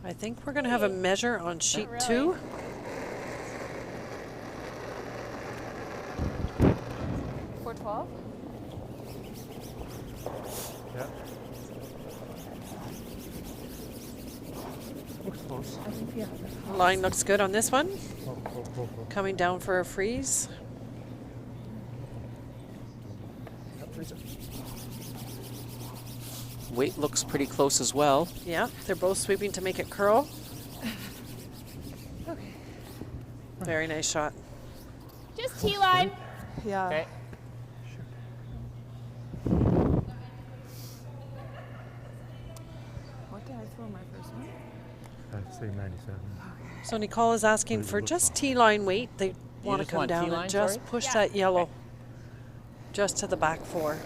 I think we're going to have a measure on sheet Not 2. really. 412. Yeah. Looks close. Line looks good on this one. Oh. Coming down for a freeze. Weight looks pretty close as well. Yeah, they're both sweeping to make it curl. Very nice shot. Just T-line. Yeah. Okay. What did I throw my first one? I'd say 97. So Nicole is asking What does it for look just like? T-line weight. They want to just come want down T-line, and just sorry? push Yeah. that yellow just to the back 4.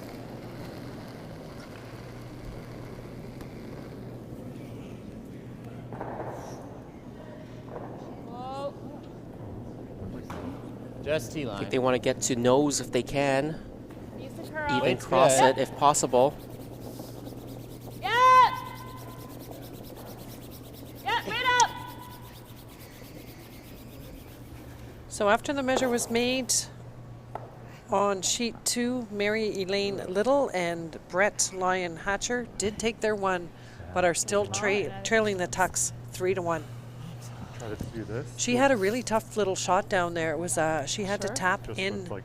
Whoa. Just I T-line. think they want to get to nose if they can. Use the curl. Even Weight's cross good. it if possible. Yeah. Yeah, right up. So after the measure was made on sheet 2, Mary Elaine Little and Brett Lyon Hatcher did take their 1, but are still trailing the Tucks 3-1. Try to do this. She had a really tough little shot down there. It was she had to Sure. tap Just in, with, like,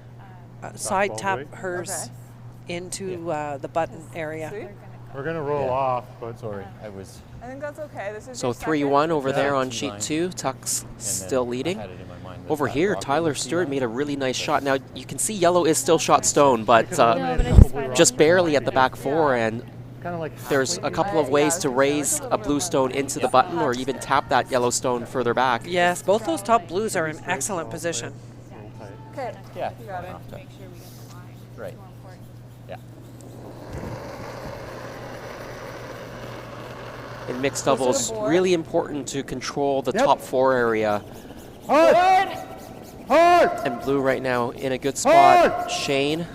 side softball tap weight. hers Okay. into the button area. Sweet. We're gonna roll Yeah. off, but Sorry, I was. I think that's okay. This is So your 3-1 over Yeah. there on T-line. sheet 2. Tuck's and then still I leading. had it in my mind that Over that here, rock Tyler was Stewart T-line. made a really nice shot. Now, you can see yellow is still shot stone, but No, but it's fine. just barely at the back 4, and kind of like there's a halfway couple of Yeah, ways I to was raise a a little blue bit stone into the button or even tap that yellow stone further back. Yes, both those top blues are in excellent position. roll tight. Okay. Yeah. You got it. Make sure we get the line. Right. More important. Yeah. In mixed Close to the doubles, board. really important to control the Yep. top 4 area. Hard! Hard! And blue right now in a good spot. Hard! Shane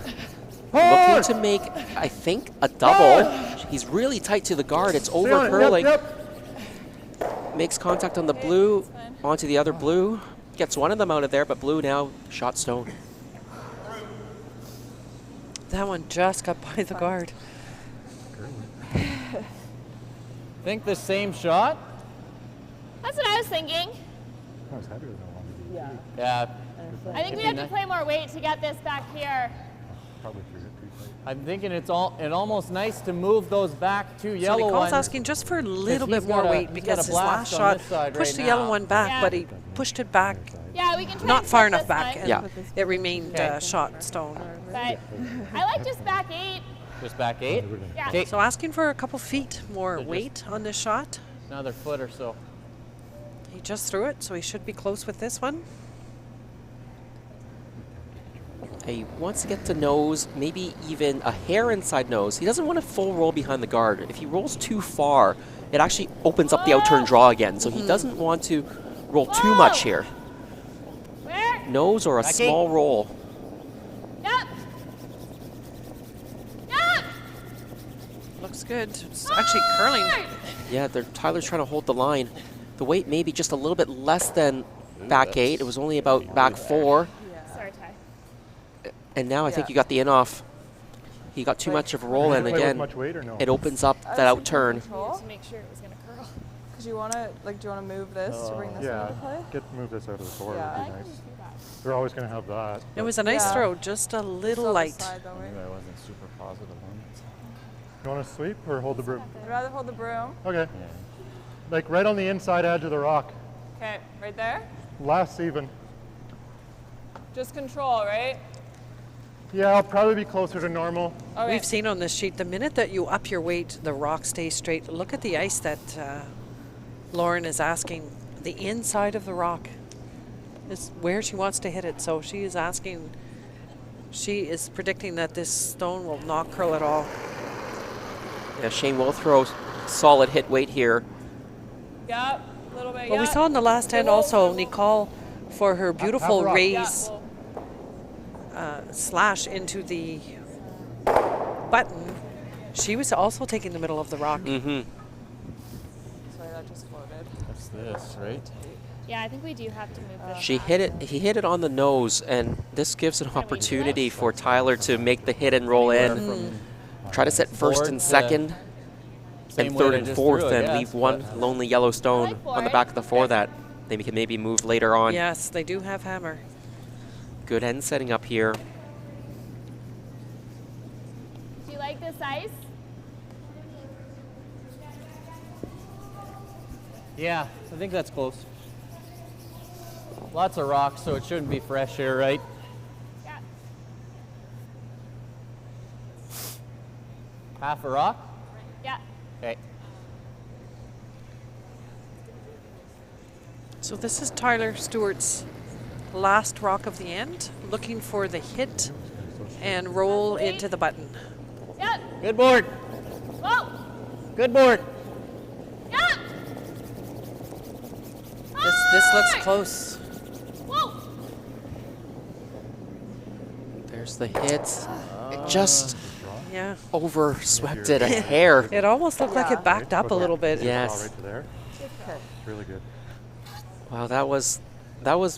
Looking to make, I think, a double. He's really tight to the guard. It's over curling. Makes contact on the blue, onto the other blue. Gets one of them out of there, but blue now shot stone. That one just got by the guard. Think the same shot? That's what I was thinking. I was heavier than I wanted to be. Yeah. I think we have to play more weight to get this back here. Probably threw it too tight. I'm thinking it's almost nice to move those back two So yellow Nicole's ones. asking just for a little bit he's more got a- weight he's because got a his last blast on shot this side pushed right the yellow now. one back, Yeah. but he pushed it back, Yeah, we can try not and far flip enough this back, one, and Yeah. it remained Okay. shot stone. But I like just back 8. Just back 8. Yeah. Okay. So asking for a couple feet more weight on this shot. Another foot or so. He just threw it, so he should be close with this one. He wants to get to nose, maybe even a hair inside nose. He doesn't want a full roll behind the guard. If he rolls too far, it actually opens up the outturn draw again. So he doesn't want to roll too much here. Where? Nose or a Back small roll. Yep. Yep. Looks good. It's actually curling. Yeah, Tyler's trying to hold the line. The weight maybe just a little bit less than back 8. It was only about back 4. Sorry, Ty. And now I think you got the in off. He got too much of a roll, and Play with again, much weight or no? it opens up I that was thinking outturn. control, To make sure it was going to curl. 'cause you want to, like, do you want to move this to bring this Yeah, into play? move this out of the floor Yeah. would be nice. They're always going to have that. It was a nice Yeah. throw, just a Still little the light. side, though, right? I wasn't super positive on it. You want to sweep or hold the broom? I'd rather hold the broom. Okay. Like right on the inside edge of the rock. Okay, right there. Last even. Just control, right? Yeah, I'll probably be closer to normal. Okay. We've seen on this sheet, the minute that you up your weight, the rock stays straight. Look at the ice that Lauren is asking. The inside of the rock is where she wants to hit it. So she is asking, she is predicting that this stone will not curl at all. Yeah, Shane will throw solid hit weight here. Yep, a little bit. Well, we yeah. saw in the last end also Nicole for her beautiful rock. raise slash into the button. She was also taking the middle of the rock. Mm-hmm. Sorry, that just floated. What's this, right? Yeah, I think we do have to move this. She back. hit it. He hit it on the nose, and this gives an opportunity for Tyler to make the hit and roll in. Try to set first Forward and to- second, Same and way third I and just fourth, threw it, and yes, leave one but- lonely yellow I stone like on the forward. back of the four that they can maybe move later on. Yes, they do have hammer. Good end setting up here. Do you like this ice? Yeah, I think that's close. Lots of rocks, so it shouldn't be fresh here, right? Yeah. Half a rock? Yeah. Okay. So this is Tyler Stewart's last rock of the end, looking for the hit and roll into the button. Yep. Good board. Whoa. Good board. Yep. This looks close. Whoa. There's the hit. It just Yeah. over swept it a hair. It almost looked like Yeah. it backed up a little bit. Yes. Right to there. It's really good. Wow, that was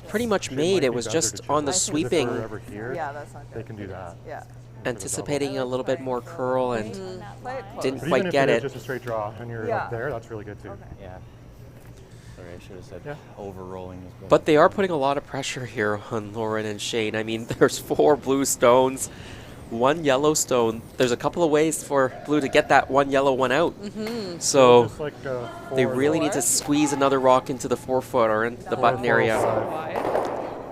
pretty much made. It was just on the If sweeping, they're over here, Yeah, that's not good. they can do that. Yeah. anticipating a little bit more curl, and Play it close. didn't But quite even get if it it. is just a straight draw and you're Yeah. up there, that's really good too. Yeah. Sorry, I should have said Yeah. over-rolling is better. But they are putting a lot of pressure here on Lauren and Shane. I mean, there's 4 blue stones, 1 yellow stone. There's a couple of ways for blue to get that 1 yellow one out. So Just like they four really need to squeeze another rock into the 4-foot or into the button area. Wide.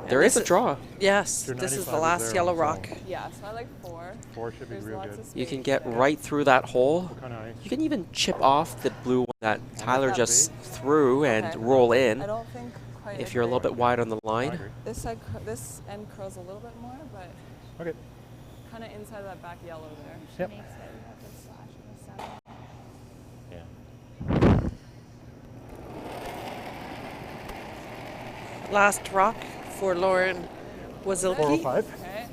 There is a draw. Yes, Your this is 95 the is last there on yellow its rock. own. Yeah, so I like 4. 4 should be There's real lots good. of space You can get there. right through that hole. Kind of nice. You can even chip off the blue one that Tyler that just threw and Okay. roll in I don't think quite. if you're a little bit wide on the line. This side, this end curls a little bit more, but Okay. kind of inside of that back yellow there. Yep. Makes it. We have this slash in the center. Yeah. Last rock for Lauren Wasylkiw. 405. Okay.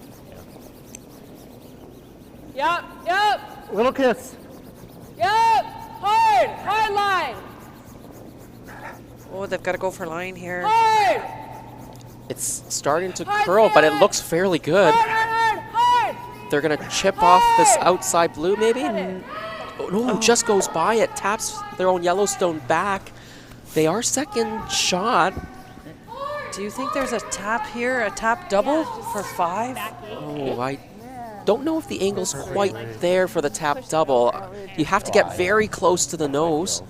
Yep, yep, Little kiss. yep. Hard line. Oh, they've got to go for line here. Hard, It's starting to Hard, curl, but it Stewart. looks fairly good. hard. They're going to chip off this outside blue, maybe? Oh, no, just goes by it. Taps their own Yellowstone back. They are second shot. Do you think there's a tap here, a tap double for 5? Oh, I don't know if the angle's quite there for the tap double. You have to get very close to the nose.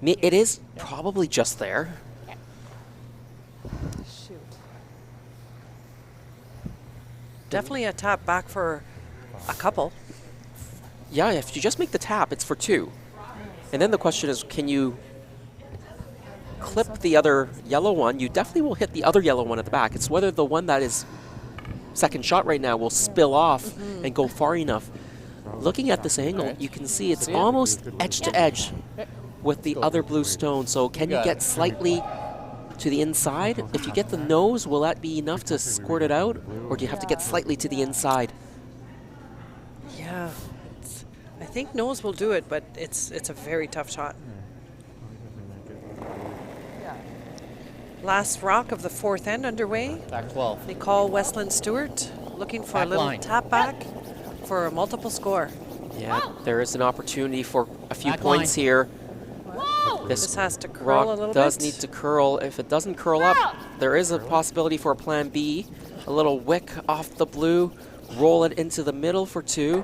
It is probably just there. Shoot. Definitely a tap back for a couple. Yeah, if you just make the tap, it's for 2. And then the question is, can you clip the other yellow one? You definitely will hit the other yellow one at the back. It's whether the one that is second shot right now will spill off and go far enough. Looking at this angle, you can see it's almost edge to edge with the other blue stone. So can you get slightly to the inside? If you get the nose, will that be enough to squirt it out? Or do you have to get slightly to the inside? Yeah. I think nose will do it, but it's a very tough shot. Yeah. Last rock of the 4th end underway. Back 12. Nicole Westland Stewart looking for a Back little line. tap back for a multiple score. Yeah, there is an opportunity for a few Back points line. here. Whoa! This has to curl a rock little does bit. need to curl. If it doesn't curl up, there is a possibility for a plan B. A little wick off the blue, roll it into the middle for 2.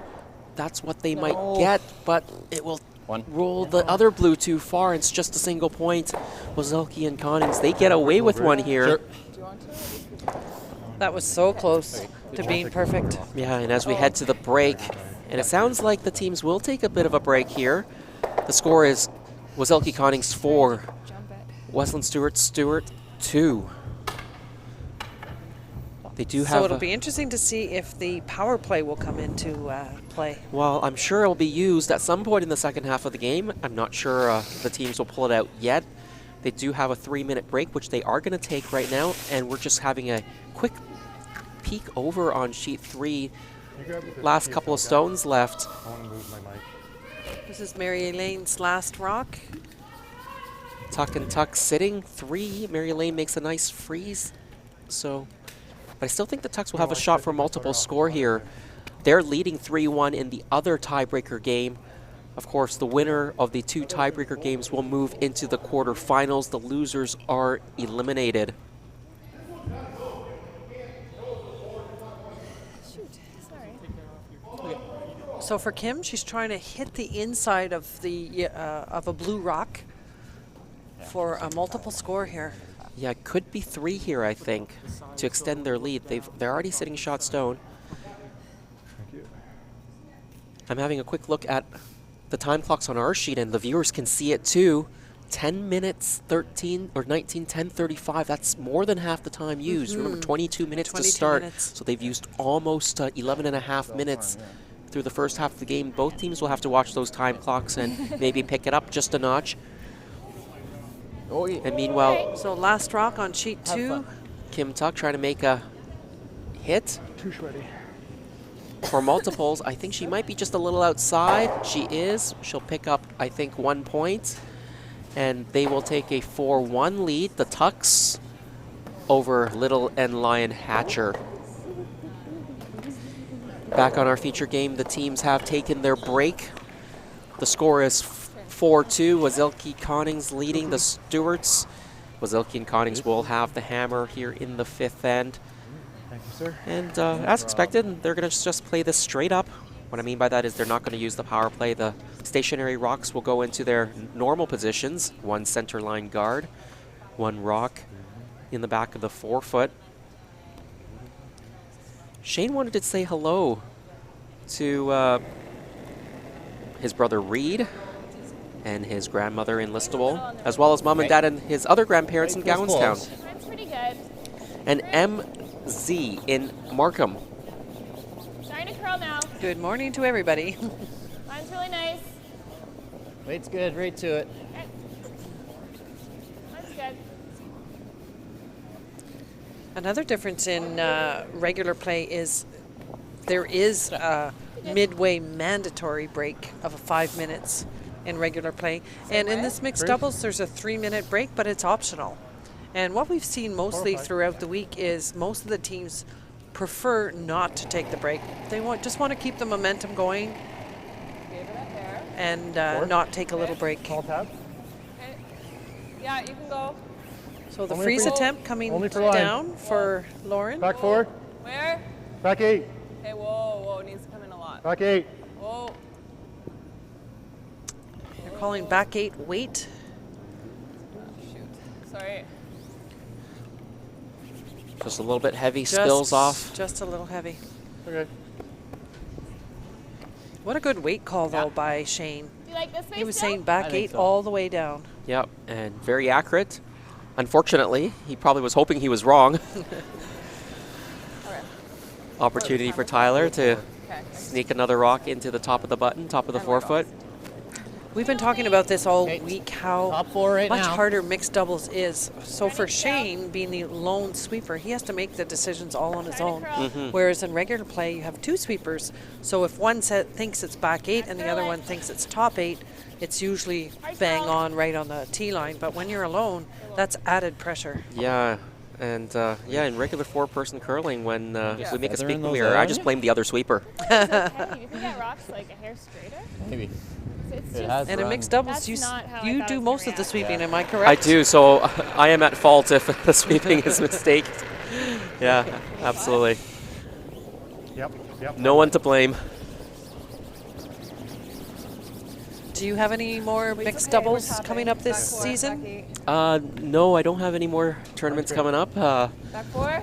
That's what they might get, but it will roll the other blue too far. It's just a single point. Wasylkiw and Connings, they get away with one here. Do you want to? That was so close to being perfect. Yeah, and as we head to the break, and it sounds like the teams will take a bit of a break here. The score is Wasylkiw Connings 4, Jump it. Westland Stewart 2. They do have So it'll be interesting to see if the power play will come into play. Well, I'm sure it'll be used at some point in the second half of the game. I'm not sure the teams will pull it out yet. They do have a 3-minute break, which they are going to take right now, and we're just having a quick peek over on sheet 3. Last couple of stones left. I want to move my mic. This is Mary Elaine's last rock. Tuck and tuck sitting 3. Mary Elaine makes a nice freeze. So, but I still think the Tucks will have a shot for multiple score here. They're leading 3-1 in the other tiebreaker game. Of course, the winner of the 2 tiebreaker games will move into the quarterfinals. The losers are eliminated. Shoot, sorry. So for Kim, she's trying to hit the inside of the of a blue rock for a multiple score here. Yeah, it could be 3 here, I think, to extend their lead. They're already sitting shot stone. Thank you. I'm having a quick look at the time clocks on our sheet, and the viewers can see it too. 10 minutes, 13 or 19, 10:35. That's more than half the time used. Remember, 22 minutes to 22 start. minutes. So they've used almost 11 and a half minutes through the first half of the game. Both teams will have to watch those time clocks and maybe pick it up just a notch. Oh, yeah. And meanwhile, So last rock on sheet Have 2. fun. Kim Tuck trying to make a hit Too sweaty. for multiples. I think she might be just a little outside. She is. She'll pick up, I think, 1 point. And they will take a 4-1 lead. The Tucks over Little and Lion Hatcher. Back on our feature game, the teams have taken their break. The score is 4-2. Wasylkiw Connings leading the Stewarts. Wasylkiw and Connings will have the hammer here in the 5th end. Thank you, sir. And as expected, they're going to just play this straight up. What I mean by that is they're not going to use the power play. The stationary rocks will go into their normal positions. 1 center line guard, 1 rock in the back of the 4-foot. Shane wanted to say hello to his brother Reed and his grandmother in Listowel, as well as mom and dad and his other grandparents in Gowanstown. Mine's pretty good. And MZ in Markham. Starting to curl now. Good morning to everybody. Mine's really nice. Weight's good, right to it. Okay. Mine's good. Another difference in regular play is there is midway mandatory break of 5 minutes in regular play. And in this mixed doubles, there's a 3-minute break, but it's optional. And what we've seen mostly throughout the week is most of the teams prefer not to take the break. They just want to keep the momentum going and not take a little break. Small tab. Okay. Yeah, you can go. So the Only freeze for- attempt coming only for line. down for Lauren. Back 4. Where? Back 8. Okay, whoa, whoa, it needs to come in a lot. Back 8. Whoa. They're calling back 8 weight. Shoot. Sorry. Just a little bit heavy, spills off. Just a little heavy. Okay. What a good weight call, though, by Shane. Do you like this way He was still? saying back I think 8 so. all the way down. Yep, and very accurate. Unfortunately, he probably was hoping he was wrong. Opportunity for Tyler to Okay. sneak another rock into the top of the button, top of the forefoot. We've been talking about this all Okay. week, how Top 4 right much now. harder mixed doubles is. So for Ready, Shane, being the lone sweeper, he has to make the decisions all on his Try to own. curl. Whereas in regular play, you have 2 sweepers. So if one set thinks it's back 8 and the other one thinks it's top 8, it's usually bang on right on the tee line. But when you're alone, that's added pressure. Yeah, and yeah, in regular 4-person curling, when we make a feathering speak those mirror, out I on just you? blame the other sweeper. Hey, you can get rocks like a hair straighter. Maybe. It's It just has And in run. mixed doubles, That's you not how I you thought do it was most gonna of the react. sweeping, Yeah. am I correct? I do, so I am at fault if the sweeping is mistaked. Yeah, absolutely. Yep. Yep. No one to blame. Do you have any more mixed doubles coming up this season? No, I don't have any more tournaments coming up. Back 4.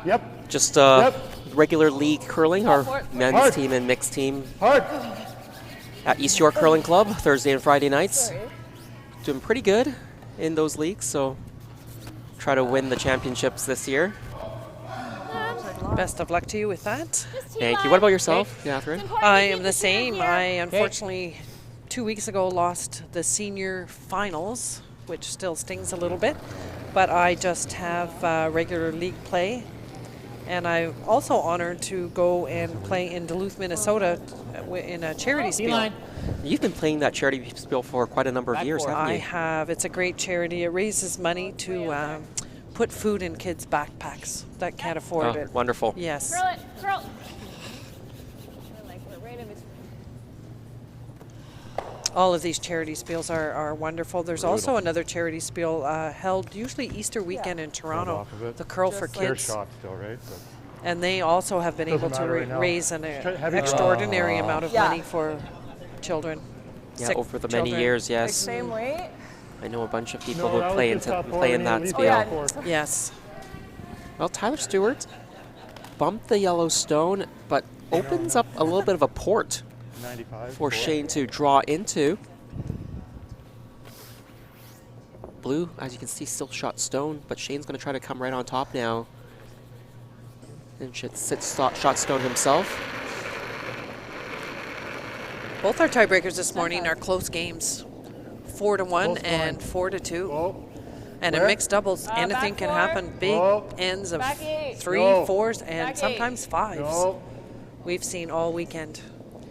Yep. Just Yep. regular league curling, our men's Hard. team and mixed team Hard. at East York Curling Club, Thursday and Friday nights. Doing pretty good in those leagues, so try to win the championships this year. Best of luck to you with that. Just team Thank you. up. What about yourself, Catherine? It's important I to am keep the the team same. here. I unfortunately 2 weeks ago lost the senior finals, which still stings a little bit. But I just have regular league play. And I'm also honored to go and play in Duluth, Minnesota in a charity spiel. Line. You've been playing that charity spiel for quite a number of Back years, four. haven't I you? have. It's a great charity. It raises money to put food in kids' backpacks that can't afford Oh, it. wonderful. Yes. Curl it, curl. Like we're right in between. All of these charity spiels are wonderful. There's also another charity spiel held usually Easter weekend in Toronto, off of it. the Curl for They're Kids. shot still, right? But And they also have been Doesn't able to matter right now. raise an Heavy extraordinary amount of Yeah. money for children. Yeah, sick over the many children. years, Like yes. same weight. I know a bunch of people No, who that was play just into top four play in and that elite spiel. yeah. four. Yes. Well, Tyler Stewart bumped the yellow stone, but opens up a little bit of a port 95. for Shane to draw into. Blue, as you can see, still shot stone, but Shane's going to try to come right on top now. And should shot stone himself. Both our tiebreakers this morning are close games. 4-1 Close and going. 4-2. Whoa. And in Where? mixed doubles, anything back can four. happen. Big Whoa. ends of Back eight. 3, No. 4s, and Back sometimes 5s. No. We've seen all weekend.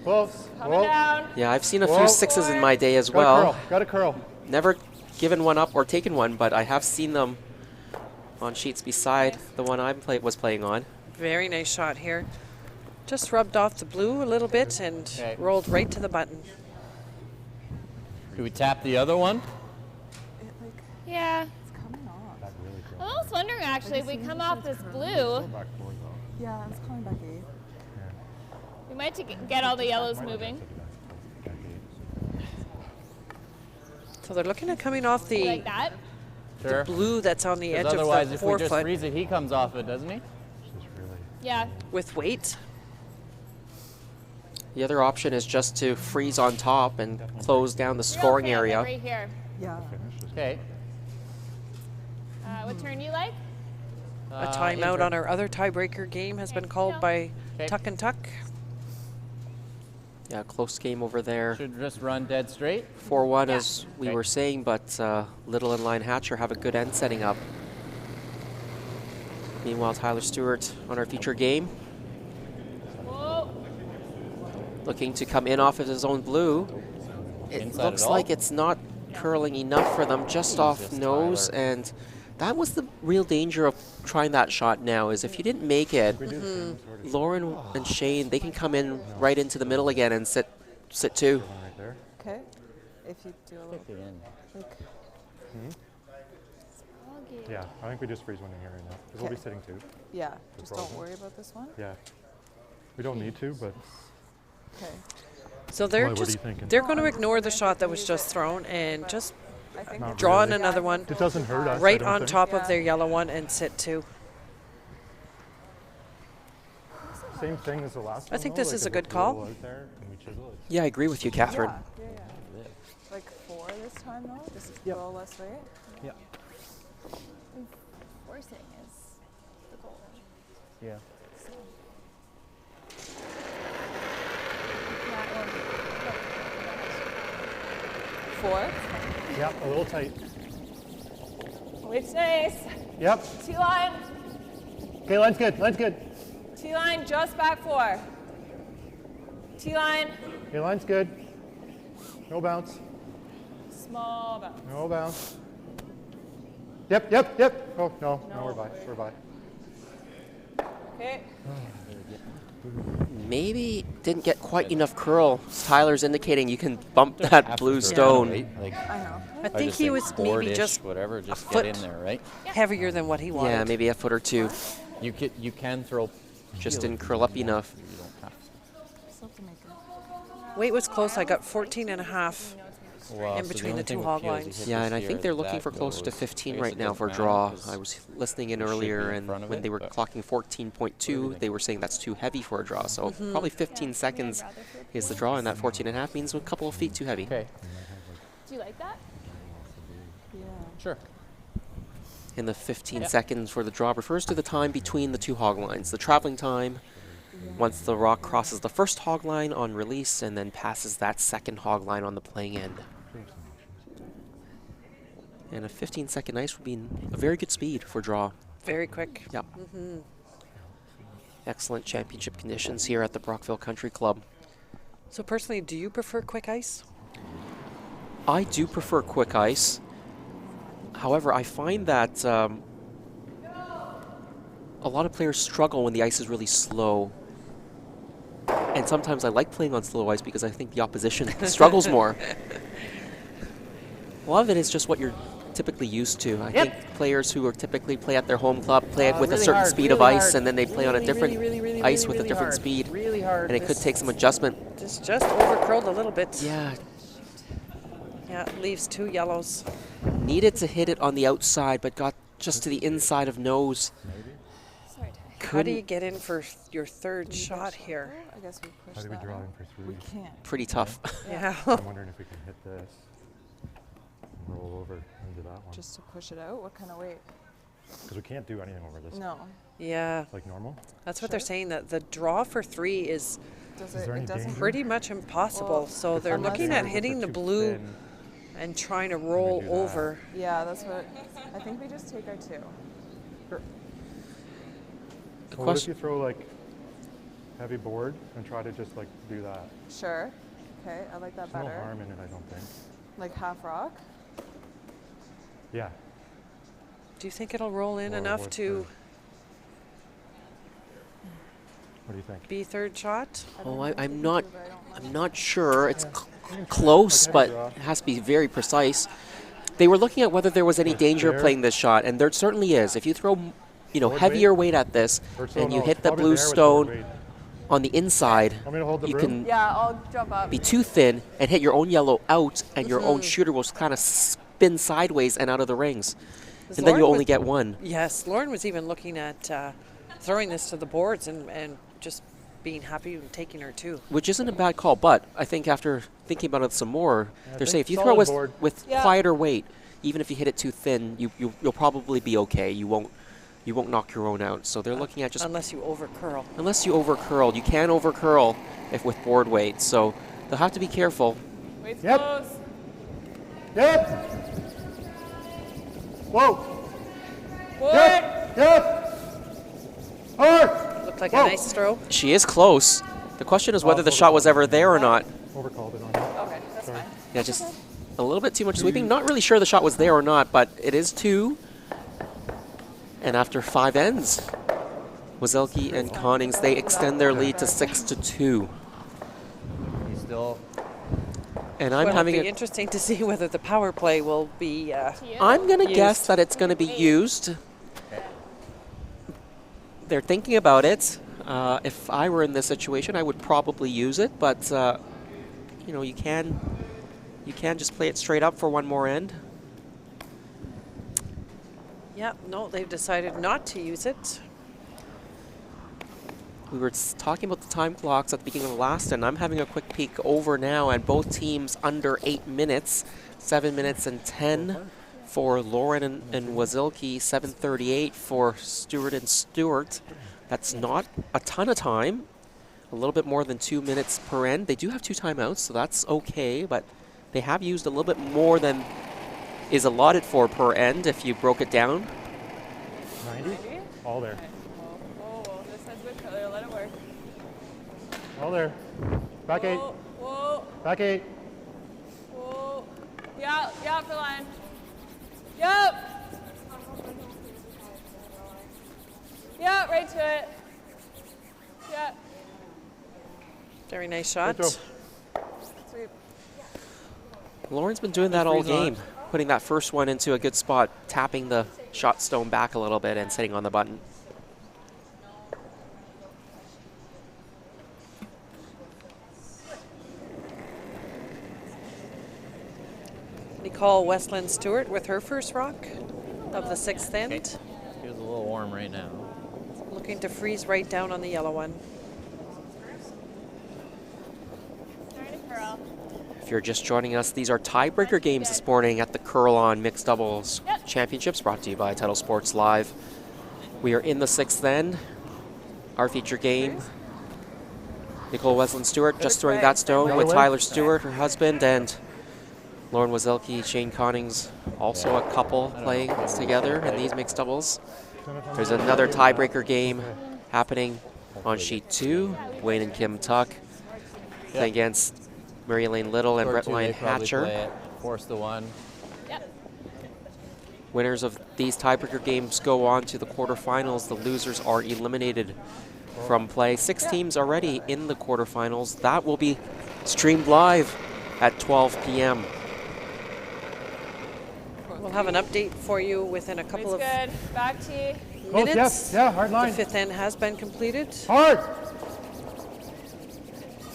Close. Coming down. Yeah, I've seen a Whoa. few 6s in my day as Got a well. curl. Got a curl. Never given one up or taken one, but I have seen them on sheets beside the one I was playing on. Very nice shot here. Just rubbed off the blue a little bit and Okay. rolled right to the button. Do we tap the other one? Yeah. Coming off. Back really curl. I'm almost wondering actually if we come off this blue, Back four though. Yeah, it's coming back 8. we might get all the yellows moving. Back eight. So they're looking at coming off the Like that. Sure. blue that's on the edge Because of otherwise, the if we just forefoot freeze it, he comes off it, doesn't he? This is really Yeah. with weight. The other option is just to freeze on top and close down the scoring You're okay, area. Right here. Yeah. finished. Just Okay. What turn you like? A timeout intern. on our other tiebreaker game has been called by Okay. Tuck and Tuck. Yeah, close game over there. Should just run dead straight. 4-1 as we Okay. were saying, but Little and Line Hatcher have a good end setting up. Meanwhile, Tyler Stewart on our feature game. Whoa. looking to come in off of his own blue. It Inside looks at all? like it's not curling enough for them, just off Jesus, nose, Tyler. and that was the real danger of trying that shot now, is if you didn't make it, Lauren and Shane, they can come in right into the middle again and sit two. One right there. Okay. If you do a little, Kick it in. like, Yeah, I think we just freeze one in here right now. Because we'll be Okay. sitting two. yeah, just don't problem. worry about this one. Yeah. We don't need to, but Okay. So they're Why, what are just you thinking? they're going to ignore the shot that was just thrown and just I think Not it's draw in really. another one It doesn't hurt us. I right don't on think. top of Yeah. their yellow one and sit two. Same thing as the last I one. think though, this like is a if good it's a little call. out there and we chisel it. Yeah, I agree with you, Catherine. Yeah, yeah, yeah. Like 4 this time though, just a little less weight. Yeah. Forcing is the goal. Yeah. Yeah, 4. Yep, a little tight. which nice. Yep. T-line, Okay, line's good. Line's good. T-line, just back 4. T-line, Okay, line's good. No bounce. small bounce. No bounce. Yep, yep, yep. Oh, no, no, we're by. We're by. Okay. Maybe didn't get quite enough curl. Tyler's indicating you can bump that blue stone. Right? Like, I know. I think he was maybe board-ish, just whatever. Just foot. get in there, right? heavier than what he wanted. Yeah, maybe a foot or two. You can throw. Just heel didn't if curl you up want enough. to, you don't have to. Still have to make it. Weight was close. I got 14 and a half. Well, in so between only the two thing with hog heel is lines. you hit Yeah, this and I here, think they're looking that for closer to goes. 15 I guess right it now doesn't for matter draw. 'cause I was listening in it should earlier, be in and front of when it, they were but- clocking 14.2, they were saying that's too heavy for a draw. So probably 15 seconds is the draw, and that 14 and a half means a couple of feet too heavy. Okay, Do you like that? Yeah. sure. And the 15 Yeah. seconds for the draw refers to the time between the two hog lines, the traveling time. Once the rock crosses the first hog line on release and then passes that second hog line on the playing end. And a 15-second ice would be a very good speed for draw. Very quick. Yep. Excellent championship conditions here at the Brockville Country Club. So personally, do you prefer quick ice? I do prefer quick ice. However, I find that a lot of players struggle when the ice is really slow. And sometimes I like playing on slow ice because I think the opposition struggles more. A lot of it is just what you're typically used to. I think players who are typically play at their home club play it with a Really certain hard, speed of really ice, hard. and then they play on a different ice with a really different hard. speed. Really hard. And it could take some adjustment. Just overcurled a little bit. Yeah, Yeah, it leaves two yellows. needed to hit it on the outside, but got just to the inside of nose. Sorry, Ty. How do you Couldn't, get in for your third shot here? I guess we push How do we that draw out. in for We three? can't. pretty tough. Yeah. I'm wondering if we can hit this and roll over into that one. Just to push it out? What kind of weight? Because we can't do anything over this. No. Yeah, Like normal? that's what they're Sure. saying, that the draw for three is Does Is it? there any It doesn't. danger? pretty much impossible. Well, So they're unless looking they're at hitting the blue and trying to roll do that. over. Yeah, that's what. I think we just take our 2. The What if question, you throw like heavy board and try to just like do that? Sure. Okay, I like that There's no better. harm in it, I don't think. Like half rock. Yeah. Do you think it'll roll in Or enough what's to What do you think? be third shot? oh, think I'm we not, do, but I don't I'm know. not sure. It's close, Like but heavy draw. it has to be very precise. They were looking at whether there was any Like danger of there? playing this shot, and there certainly is. If you throw, Board heavier weight at this, Or so and you no, hit it's the probably blue there with board stone weight. on the inside, Want me to hold the you broom? can Yeah, I'll jump up. be too thin and hit your own yellow out, and your own shooter will kind of spin sideways and out of the rings. Is And then you Lauren only was- get one. Yes, Lauren was even looking at throwing this to the boards and just being happy and taking her two. Which isn't a bad call, but I think after thinking about it some more, they're think saying if you solid throw board. with Yeah. quieter weight, even if you hit it too thin, you'll probably be okay. You won't knock your own out. So they're looking at just Unless you overcurl. unless you overcurl, you can overcurl if with board weight. So they'll have to be careful. Weight's Yep. close. Yep! Whoa! Board. Yep! Yep! Hard! Looked like Whoa. a nice throw. She is close. The question is whether the shot was ever there or not. Overcalled it on him. Okay, that's Sorry. fine. Yeah, just a little bit too much sweeping. Not really sure the shot was there or not, but it is 2. And after 5 ends, Wasylkiw and Connings, they extend their lead to 6-2. He's still. And I'm Well, having it'll be a, interesting to see whether the power play will be. I'm going to used. guess that it's going to be used. They're thinking about it. If I were in this situation, I would probably use it, but you know, you can just play it straight up for one more end. Yeah, no, they've decided not to use it. We were talking about the time clocks at the beginning of the last end. I'm having a quick peek over now, and both teams under 8 minutes, 7 minutes and 10 for Lauren and Wasylkiw, 7:38 for Stewart and Stewart. That's not a ton of time, a little bit more than 2 minutes per end. They do have 2 timeouts, so that's okay, but they have used a little bit more than is allotted for per end if you broke it down. 90? All there. Whoa, whoa, this side's good color. Let it work. All there. Back 8. Whoa, whoa, Back 8. whoa. Yeah, yeah, for line. Yep. Yeah, right to it. Yeah. Very nice shot. Good throw. Sweep. Lauren's been doing that all freeze on game, putting that first one into a good spot, tapping the shot stone back a little bit and sitting on the button. Nicole Westland Stewart with her first rock of the 6th end. Feels a little warm right now. Looking to freeze right down on the yellow one. Trying to curl. If you're just joining us, these are tiebreaker games this morning at the Curl On Mixed Doubles Championships, brought to you by Title Sports Live. We are in the 6th end. Our feature game. Nicole Westland Stewart just throwing that stone with Tyler Stewart, her husband, and Lauren Wasylkiw, Shane Connings, also a couple playing together in these mixed doubles. There's another tiebreaker game happening on sheet 2. Wayne and Kim Tuck playing against Mary Elaine Little and Or Brett two, Lyon they probably play Hatcher. it, force the one. Yep. Winners of these tiebreaker games go on to the quarterfinals. The losers are eliminated from play. 6 teams already in the quarterfinals. That will be streamed live at 12 p.m. We'll have an update for you within a couple of It's good. Back tee. Close, minutes. yes. Yeah, hard line. The 5th end has been completed, Hard.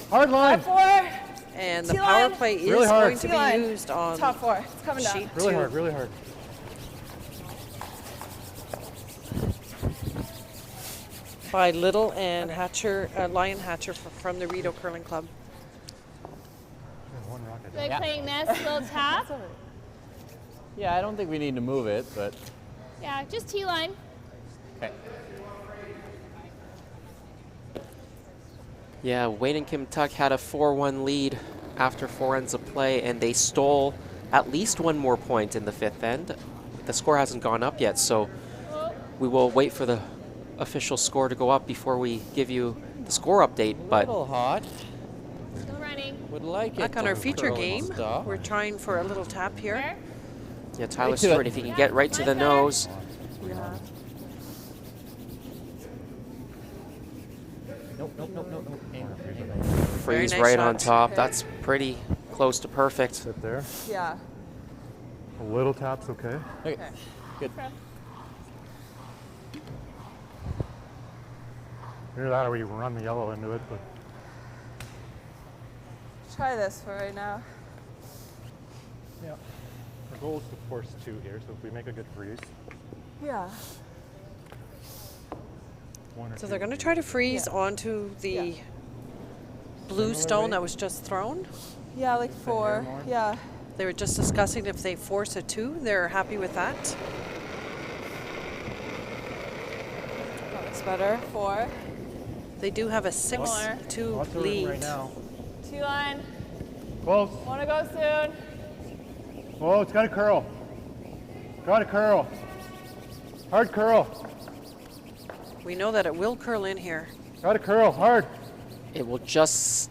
Hard line. Top 4. and the T-line. power play is Really hard. going to T-line. be used on Top 4. It's coming down. sheet Really 2. hard, really hard. By Little and Hatcher, Lyon Hatcher from the Rideau Curling Club. One rocket. Like playing this little tap. Yeah, I don't think we need to move it, but Yeah, just T-line. okay. Yeah, Wayne and Kim Tuck had a 4-1 lead after 4 ends of play, and they stole at least one more point in the 5th end. The score hasn't gone up yet, so we will wait for the official score to go up before we give you the score update. A But little hot. Still running. Would like Back it on to our feature curl and game, stop. we're trying for a little tap here. Where? yeah, Tyler Right to Stewart, it. if he can get right to the nose, Nope, nope, nope, nope, nope. Hang on, hang on. freeze nice right on shot. top. That's pretty close to perfect. Sit there. Yeah. A little tap's okay. Okay, good. Either that or we run the yellow into it, but Try this for right now. yeah. Our goal is to force 2 here, so if we make a good freeze, Yeah. 1 or 2. So they're going to try to freeze onto the blue stone that was just thrown. Yeah, like 4. more? Yeah. They were just discussing if they force a 2. They're happy with that. That's better. 4. They do have a Lots 6-2 of room lead. right now. T-line. Close. Want to go soon. Oh, it's got to curl. Got to curl. Hard curl. We know that it will curl in here. Got to curl. Hard. It will just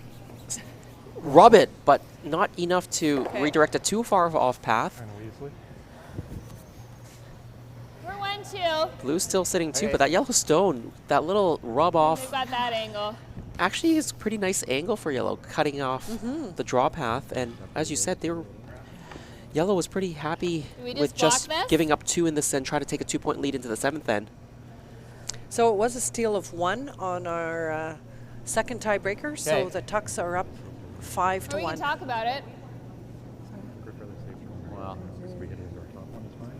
rub it, but not enough to redirect it too far off path. And Weasley. We're 1-2. Blue's still sitting 2, but that yellow stone, that little rub They've off, got that angle. actually is a pretty nice angle for yellow, cutting off the draw path. And as you said, yellow was pretty happy Do we with just just block this? giving up 2 in this end, try to take a 2-point lead into the 7th end. So it was a steal of 1 on our second tiebreaker. So Okay. the Tucks are up 5 Or to we 1. can talk about it. Well, If we hit his or top one is fine.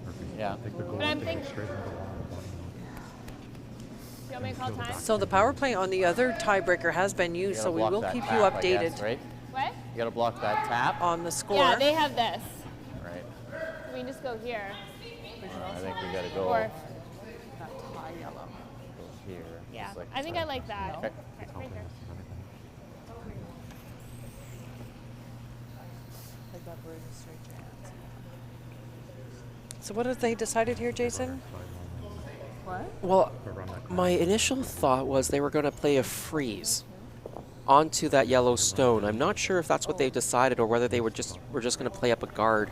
Or if we yeah. take the goal But I'm and take it thinking- straight into the wall. Do you want me to call time? So the power play on the other tiebreaker has been You used, gotta so we block will that keep tap, you I updated guess, right? What? You gotta block that tap. on the score. Yeah, they have this. Right. We can just go here. I think we gotta go Or, That tie yellow. here. yeah. just like I think I like that. Okay. Right here. Like that brings it straight to your hands. So what have they decided here, Jason? What? Well, Run that my initial thought was they were going to play a freeze onto that yellow stone. I'm not sure if that's what they've decided or whether they were just going to play up a guard.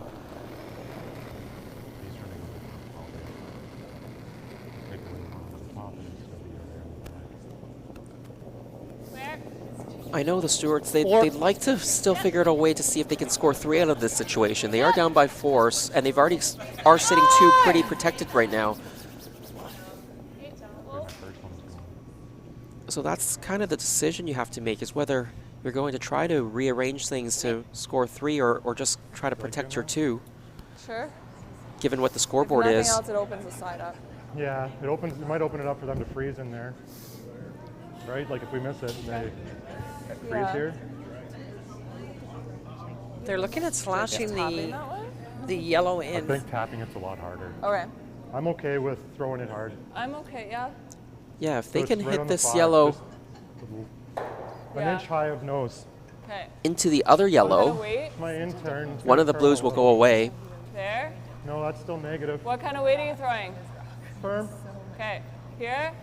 Where? I know the Stewarts, they'd like to still figure out a way to see if they can score 3 out of this situation. They are down by 4, and they've already are sitting 2 pretty protected right now. So that's kind of the decision you have to make, is whether you're going to try to rearrange things to score 3 or just try to protect your 2, Sure. given what the If scoreboard nothing is. else, it opens the side up. Yeah, it might open it up for them to freeze in there. Right? Like if we miss it and they freeze Yeah. here. They're looking at slashing Tapping that way? the yellow I in. think tapping it's a lot harder. Okay. I'm okay with throwing it hard. I'm okay, yeah. Yeah, if So they it's can right hit on the this 5, yellow just an Yeah. inch high of nose. Okay. into the other I'm gonna yellow, wait. My intern. one of the blues will go away. There. No, that's still negative. What kind of weight are you throwing? Firm. Okay. Here.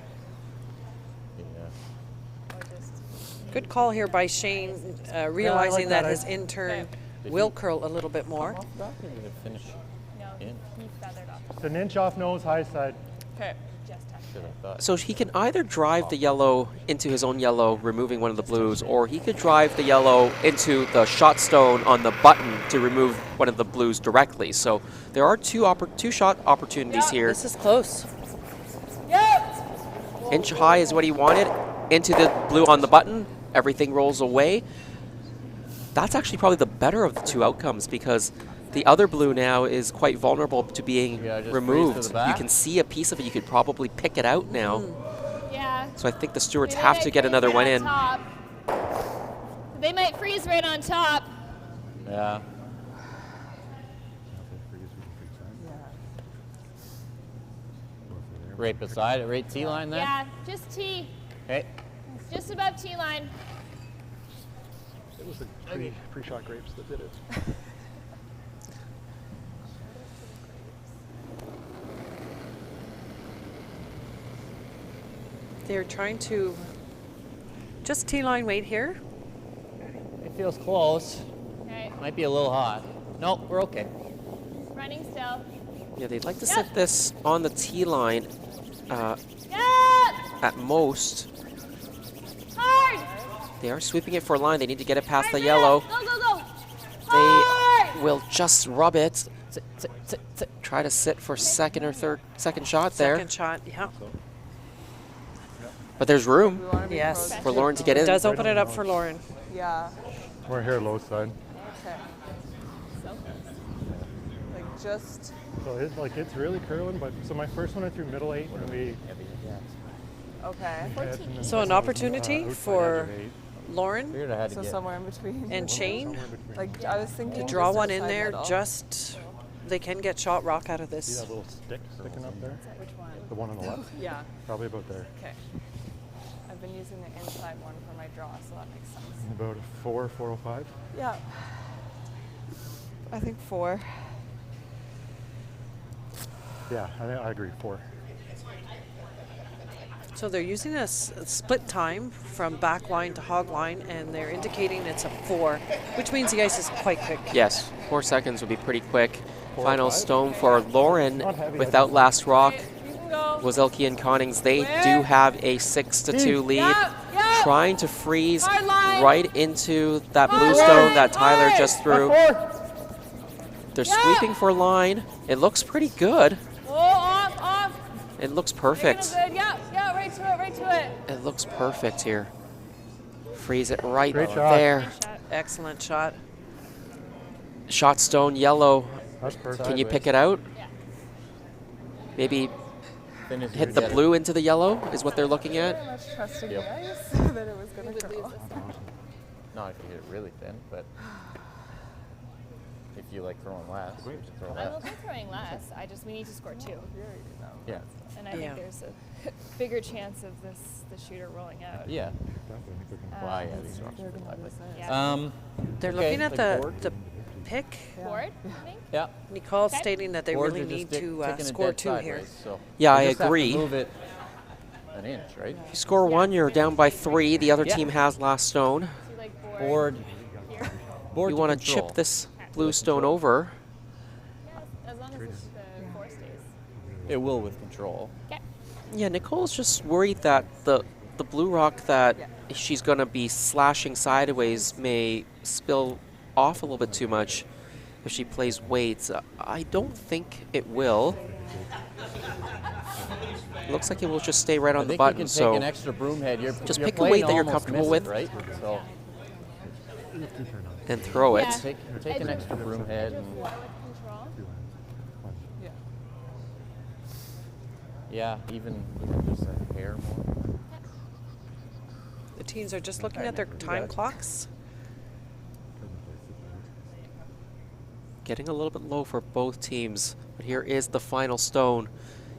Good call here by Shane, realizing that. that his intern Okay. will curl a little bit more. Finish No, in. he feathered off. It's an inch off nose, high side. Okay. Just touched. Should have thought. So he can either drive the yellow into his own yellow, removing one of the blues, or he could drive the yellow into the shot stone on the button to remove one of the blues directly. So there are two shot opportunities Yeah. here. This is close. Yep. Inch high is what he wanted. Into the blue on the button, everything rolls away. That's actually probably the better of the two outcomes, because the other blue now is quite vulnerable to being Yeah, just freeze to removed. the You back. can see a piece of it. You could probably pick it out now. Yeah. So I think the Stewarts Maybe have they to get freeze another right one on in. top. They might freeze right on top. Yeah. Right beside it, right T line there. Yeah, just T. Okay. It's just above T line. It was the pre-shot grapes that did it. They're trying to just T-line weight here. It feels close. Okay. Might be a little hot. Nope, we're okay. Running still. Yeah, they'd like to set this on the T line Yeah! at most. Hard! They are sweeping it for a line. They need to get it past the Hard, yellow. Go, go, go! They Hard! will just rub it. Try to sit for second shot there. Second shot, yeah. But there's room We want to be Yes. close. for Lauren to get in. Does open it up for Lauren. Yeah. We're here low side. Okay. Like just. So it's really curling, but so my first one I threw middle 8 and we Okay. hit, and then So an this one, opportunity outside for edge of 8. Lauren Figured I had to So get. somewhere in between. and Shane Somewhere between. Like I was thinking. to draw just one in outside there. middle. Just they can get shot rock out of See this. that little stick sticking up there? Which one? The one on the left? Yeah. Probably about there. Okay. I've been using the inside one for my draw, so that makes sense. About 405. Yeah. I think 4. Yeah, I agree. 4. So they're using a split time from back line to hog line, and they're indicating it's a 4, which means the ice is quite quick. Yes, 4 seconds would be pretty quick. 4 or Final 5. stone for Lauren Not heavy, without last rock. You can go. Wasylkiw and Connings, they do have a 6-2 lead. Yep, yep. Trying to freeze Hard line. right into that blue Hard stone line, that Tyler hard. just threw. They're Yeah. sweeping for line. It looks pretty good. Oh, off. It looks You're perfect. good. Yeah, right to it. It looks perfect here. Freeze it right Great shot. there. Nice shot. Excellent shot. Shot stone yellow. That's perfect. Can you pick it out? Yeah. Maybe Finish hit the blue into the yellow is what they're looking at. Very much trusting Yep. the ice that it was going to curl. Not if you hit it really thin, but if you like throwing less, you should throw I will less. be throwing less. We need to score 2. Yeah. And I Yeah. think there's a bigger chance of the shooter rolling out. Yeah. Well, yeah, these rocks are lively. Yeah. They're Okay, looking at like board? the pick. Board, I think. Yeah. Nicole Okay. stating that they Boards really are just need tick- to ticking it score dead 2 here. sideways, so Yeah, you I just have to agree. move it an inch, right? If you score 1, you're down by 3. The other Yeah. team has last stone. So like board. Board. Here. Board You to want to control. chip this blue stone over. Yeah, as long as the 4 stays. It will with control. Okay. Yeah, Nicole's just worried that the blue rock that she's going to be slashing sideways may spill off a little bit too much if she plays weights. I don't think it will. Looks like it will just stay right I on the think button. you can so take an extra broom head. just you're pick a playing weight that you're almost comfortable miss it, with. right? So and throw it. Yeah. take an extra broom head. And, With control. yeah, even just a hair more. The teams are just looking at their time clocks. Getting a little bit low for both teams. But here is the final stone.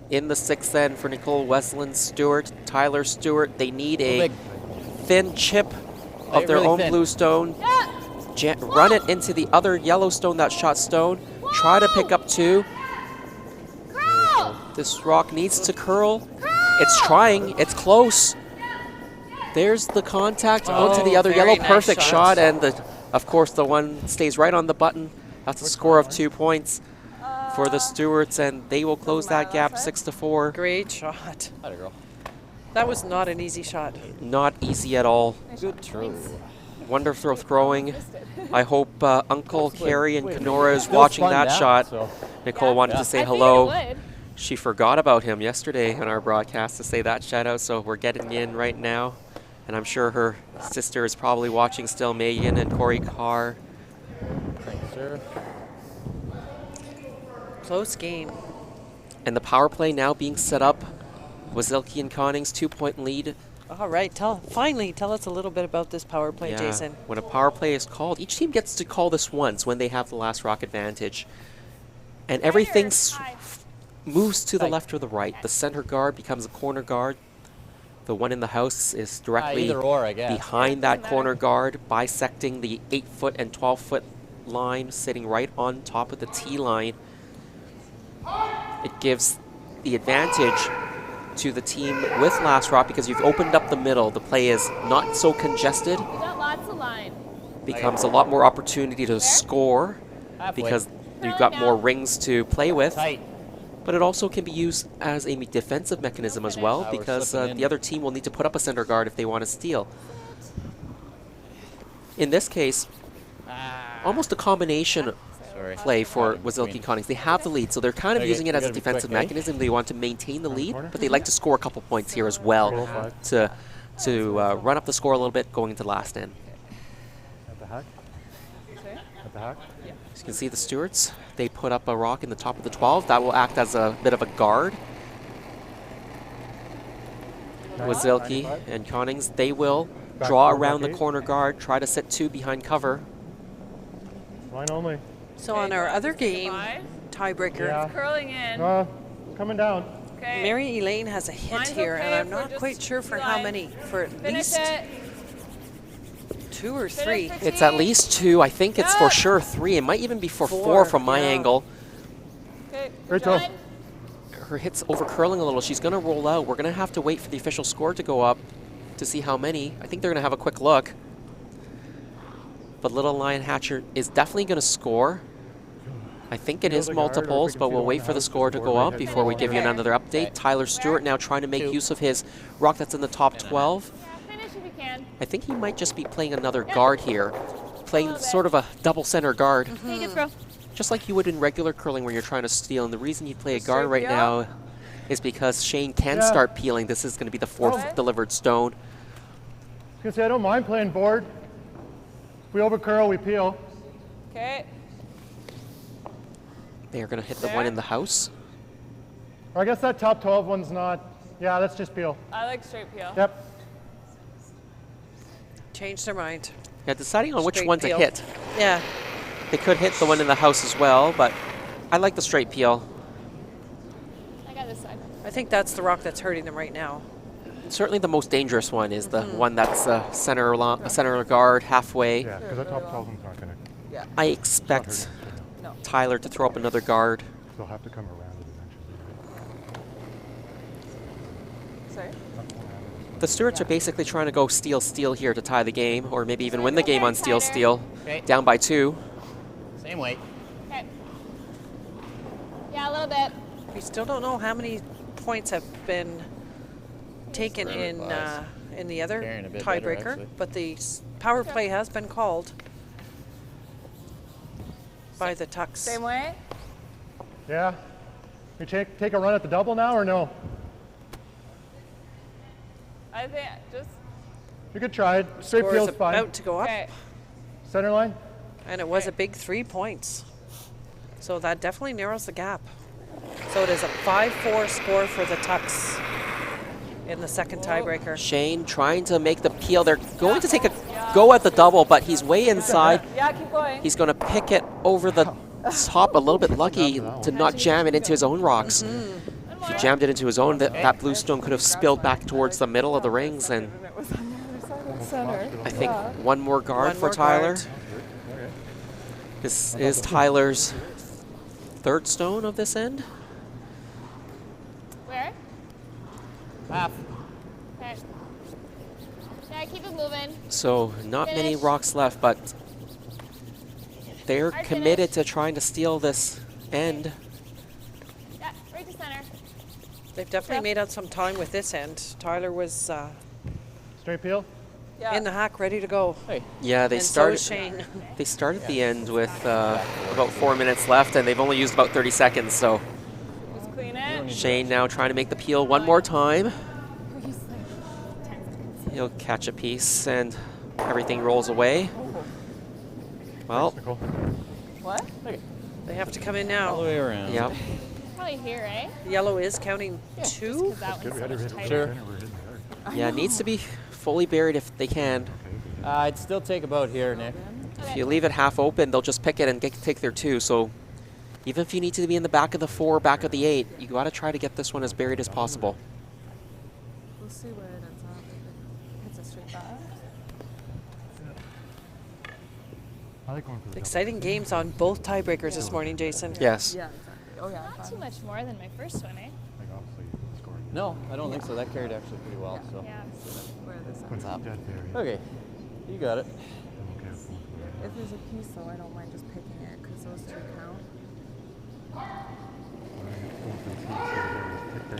In the 6th end for Nicole Wesleyan Stewart, Tyler Stewart. They need a Big. thin chip Lay of it their really own thin. blue stone. Run it into the other yellow stone that shot stone. Try to pick up 2. Curl! This rock needs to curl. It's trying. It's close. There's the contact onto the Oh, other very yellow. nice Perfect shot. shot. And of course the one stays right on the button. That's a score of 2 points for the Stewarts, and they will close that gap 6-4. Great shot. Atta girl. That was not an easy shot. Not easy at all. Good throw. Wonderful throwing. I hope Uncle Carrie and wait, Kenora is still watching spun that down, shot. so- Nicole wanted to say I hello. think it would. She forgot about him yesterday on our broadcast to say that shout out, so we're getting in right now. And I'm sure her sister is probably watching still, Megan and Corey Carr. Thank you, sir. Close game. And the power play now being set up. Wasylkiw and Connings 2-point lead. All right, finally tell us a little bit about this power play, Jason. When a power play is called, each team gets to call this once when they have the last rock advantage. And everything moves to the left or the right. The center guard becomes a corner guard. The one in the house is directly Either or, I guess. behind that corner guard, bisecting the 8-foot and 12-foot line, sitting right on top of the T line. It gives the advantage to the team with last rock because you've opened up the middle. The play is not so congested. We got lots of line. Becomes a lot more opportunity to score Halfway. because you've got more rings to play with. Tight. But it also can be used as a defensive mechanism as well We're because slipping in. the other team will need to put up a center guard if they want to steal. In this case, almost a combination Sorry. play for Green. Wasylkiw Connings. They have the lead, so they're kind of Okay, using it we as a gotta be defensive quick, eh? mechanism. They want to maintain the lead, corner? but they like to score a couple points here as well 405. to run up the score a little bit going into last end. At the hack? At the hack? As you can see the Stewarts, they put up a rock in the top of the 12. That will act as a bit of a guard. Wasylkiw 95. and Connings, they will Back draw four, around the back eight. corner guard, try to set 2 behind cover. Line only. So on our other game, tiebreaker, Yeah. Curling in. Coming down. Okay. Mary Elaine has a hit Mine's here, okay and I'm if we're not just quite sure for two how lines. many. For at Finish least it. 2 or Finish 3. the It's at team. least 2. I think it's for sure 3. It might even be for 4 from my yeah. angle. Okay. Great throw. Line. her hit's over curling a little. She's going to roll out. We're going to have to wait for the official score to go up to see how many. I think they're going to have a quick look. But Little Lion Hatcher is definitely going to score. I think it Feel is the guard, or if we multiples, can but see we'll the wait one for the house, score to the go board up right before we here. give you another update. Okay. Tyler Stewart now trying to make use of his rock that's in the top 12. Yeah, finish if you can. I think he might just be playing another guard here, playing little bit. sort of a double center guard, Okay, good throw. just like you would in regular curling when you're trying to steal. And the reason you play a guard straight right peel? now is because Shane can Yeah. start peeling. This is going to be the fourth Okay. delivered stone. I was gonna say I don't mind playing board. If we over curl, we peel. Okay. They are going to hit the one in the house. Or I guess that top 12 one's not. Yeah, let's just peel. I like straight peel. Yep. Change their mind. Yeah, deciding on which Straight one peel. to hit. Yeah. They could hit the one in the house as well, but I like the straight peel. I got this side. I think that's the rock that's hurting them right now. Certainly the most dangerous one is the one that's center guard halfway. Yeah, because that top 12 one's not gonna. Yeah. I expect No. Tyler to throw up another guard. They'll have to come around it eventually. Sorry. The Stewarts are basically trying to go steal here to tie the game, or maybe even win the game on steal. Okay. Down by 2. Same weight. Okay. Yeah, a little bit. We still don't know how many points have been taken Round of in applause. in the other Carrying a bit better, tiebreaker, actually. but the power play has been called by the Tucks. Same way. Yeah. We take a run at the double now or no? I think just You could try it. Straight Score is peel's fine. about to go up, okay. Center line. and it was a big 3 points. So that definitely narrows the gap. So it is a 5-4 score for the Tucks in the second tiebreaker. Shane trying to make the peel. They're going to take a go at the double, but he's way inside. Yeah, keep going. He's going to pick it over the top. A little bit lucky to not jam it into his own rocks. If he jammed it into his own, that blue stone could have spilled back towards the middle of the rings. And It was on the other side of the center. I think one more guard One for more Tyler. guard. This is Tyler's third stone of this end. Where? Half. Okay. Yeah, keep it moving. So not many Finish. rocks left, but they're Hard committed finish. to trying to steal this end. Yeah, right to center. They've definitely Yep. made out some time with this end. Tyler was Straight peel. Yeah. in the hack, ready to go. Hey. Yeah, they and so started. is Shane. They started the end with about 4 minutes left, and they've only used about 30 seconds. So Just clean it. Shane now trying to make the peel one more time. He'll catch a piece, and everything rolls away. Well, Nicole. What? They have to come in All the now. way around. yeah. Probably here, eh? Yellow is counting 2. 'Cause that Good. We one's had to so hit much it. Sure. tighter. We're hitting the yard. Yeah, it needs to be fully buried if they can. I'd still take about here, Nick. If you leave it half open, they'll just pick it and take their 2. So even if you need to be in the back of the 4, back of the 8, you got to try to get this one as buried as possible. We'll see where it ends up. If it's a straight back. I like going for the double. Exciting games on both tiebreakers this morning, Jason. Yes. Yeah, exactly. Oh yeah. Not too much more than my first one, eh? Like obviously scoring. No, I don't think so. That carried actually pretty well. So. Yeah. Where this When ends it's up. dead buried. Okay. You got it. I'm okay with going for If there's a piece though, I don't mind just picking it because those two count.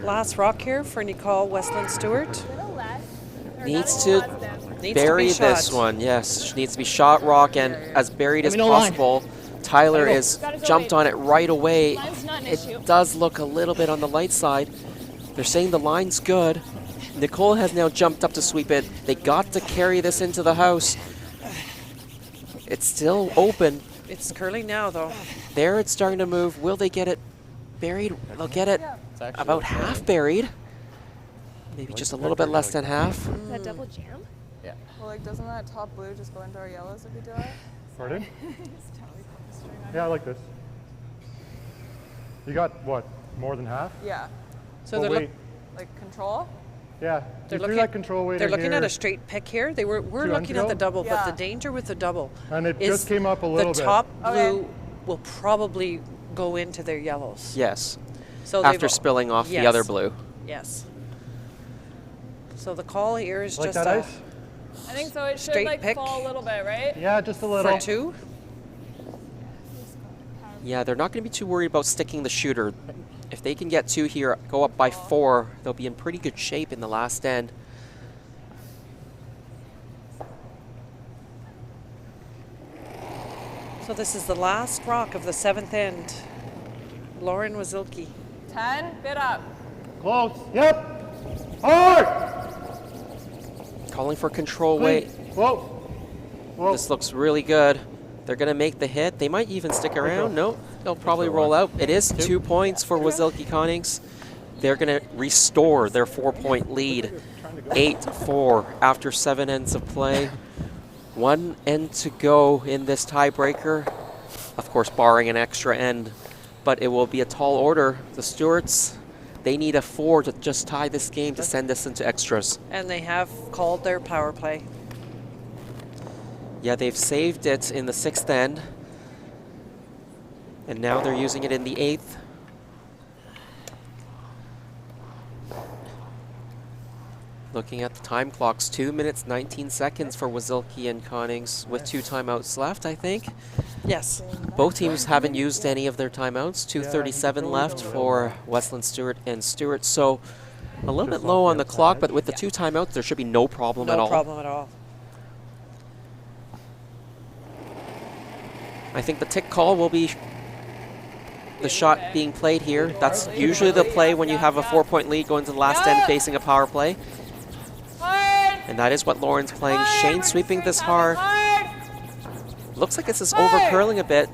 Last rock here for Nicole Westland Stewart. A little less. Or Needs not to a lot down. Needs bury to be this shot. one. Yes, she needs to be shot rock and as buried as Let me know line. possible. Tyler is Gotta go jumped wait. on it right away. Line's not an issue. It does look a little bit on the light side. They're saying the line's good. Nicole has now jumped up to sweep it. They got to carry this into the house. It's still open. It's curling now, though. There it's starting to move. Will they get it buried? They'll get it It's actually about okay. half buried. Maybe just a little bit less than half. Is that double jam? Yeah. Well, like, doesn't that top blue just go into our yellows if we do it? Pardon? Just totally put the string on. Yeah, I like this. You got what? More than half? Yeah. So Well, they're, wait. Like control. Yeah. they're You threw looking. that control weight they're in looking here, at a straight pick here. We're 2 looking at the ago? double, but the Yeah. danger with the double and it is just came up a little the bit. top Okay. blue will probably go into their yellows. Yes. So after they've- spilling off the yes. other blue. Yes. So the call here is Like just that a ice? I think so. It should Straight like pick. fall a little bit, right? Yeah, just a little. for 2. Yeah, they're not going to be too worried about sticking the shooter. If they can get 2 here, go up by 4, they'll be in pretty good shape in the last end. So this is the last rock of the 7th end. Lauren Wasylkiw. 10, bid up. Close. Yep. Hard. Calling for control weight. Whoa. Whoa. This looks really good. They're going to make the hit. They might even stick around. Nope, they'll probably roll out. It is 2 points for Wasylkiw Konings. They're going to restore their 4-point lead. 8-4 after 7 ends of play. 1 end to go in this tiebreaker. Of course, barring an extra end. But it will be a tall order. The Stewarts, they need a 4 to just tie this game to send us into extras. And they have called their power play. Yeah, they've saved it in the 6th end. And now they're using it in the 8th. Looking at the time clocks, 2 minutes, 19 seconds for Wasylkiw and Konings with 2 timeouts left, I think. Yes. Both teams haven't used any of their timeouts. 2:37 left for Westland Stewart and Stewart. So a little bit low on the clock, but with the 2 timeouts, there should be no problem at all. No problem at all. I think the tick call will be the shot being played here. That's usually the play when you have a 4-point lead going to the last end facing a power play. And that is what Lauren's playing. Shane sweeping this hard. Looks like this is over curling a bit.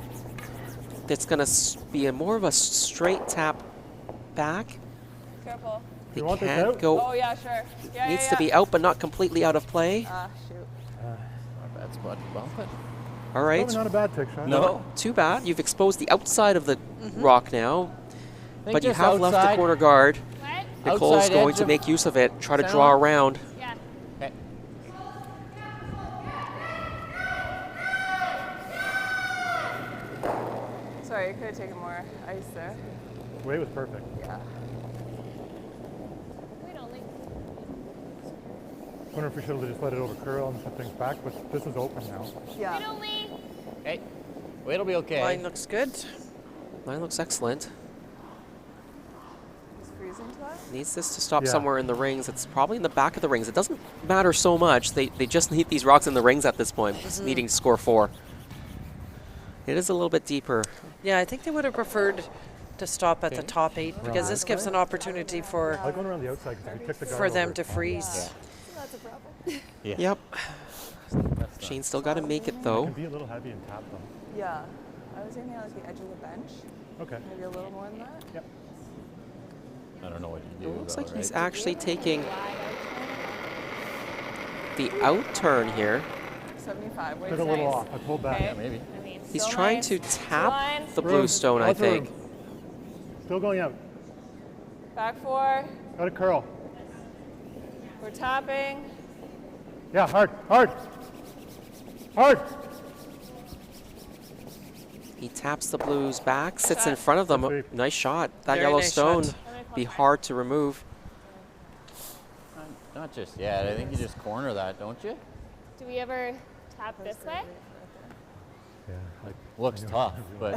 It's going to be more of a straight tap back. Careful. They You want this can't out? go. Oh yeah, sure. Yeah, Needs yeah, to be out, but not completely out of play. Ah, shoot. Not a bad spot to bump it. All right. Probably not a bad tick shot. No. Too bad. You've exposed the outside of the rock now, Think but you just have left the outside. corner guard. What? Nicole's Outside going edge to of make use of it, try to center draw line? around. Yeah. Okay. Sorry, you could have taken more ice there. Weight was perfect. Yeah. Wait only. I wonder if we should have just let it over curl and put things back, but this is open now. Wait Yeah. only. Okay. Weight'll be okay. Line looks good. Line looks excellent. It's freezing to us. Needs this to stop Yeah. somewhere in the rings. It's probably in the back of the rings. It doesn't matter so much. They just need these rocks in the rings at this point, just needing to score 4. It is a little bit deeper. Yeah, I think they would have preferred to stop at the top 8 because this gives an opportunity I like going around the outside because if you tick the guard for them over, to freeze. That's a problem. Yeah. Yep. That's Shane's still got to make it though. It can be a little heavy and tap them. Yeah. I was aiming at like the edge of the bench. Okay. Maybe a little more than that. Yep. I don't know what you do. It looks though, like he's right? actually taking the out turn here. 75. Wait, Took a little off. I pulled back. Yeah, maybe. I mean, He's still trying nice. to tap Line. the blue stone, I Lots of room. think. Still going out. Back 4. Got a curl. We're tapping. Yeah, hard, hard, hard. He taps the blues back, sits in front of them. Sweep. Nice shot. That Very yellow nice stone shot. be hard to remove. Not just yet. I think you just corner that, don't you? Do we ever tap this way? Yeah, like Looks tough, but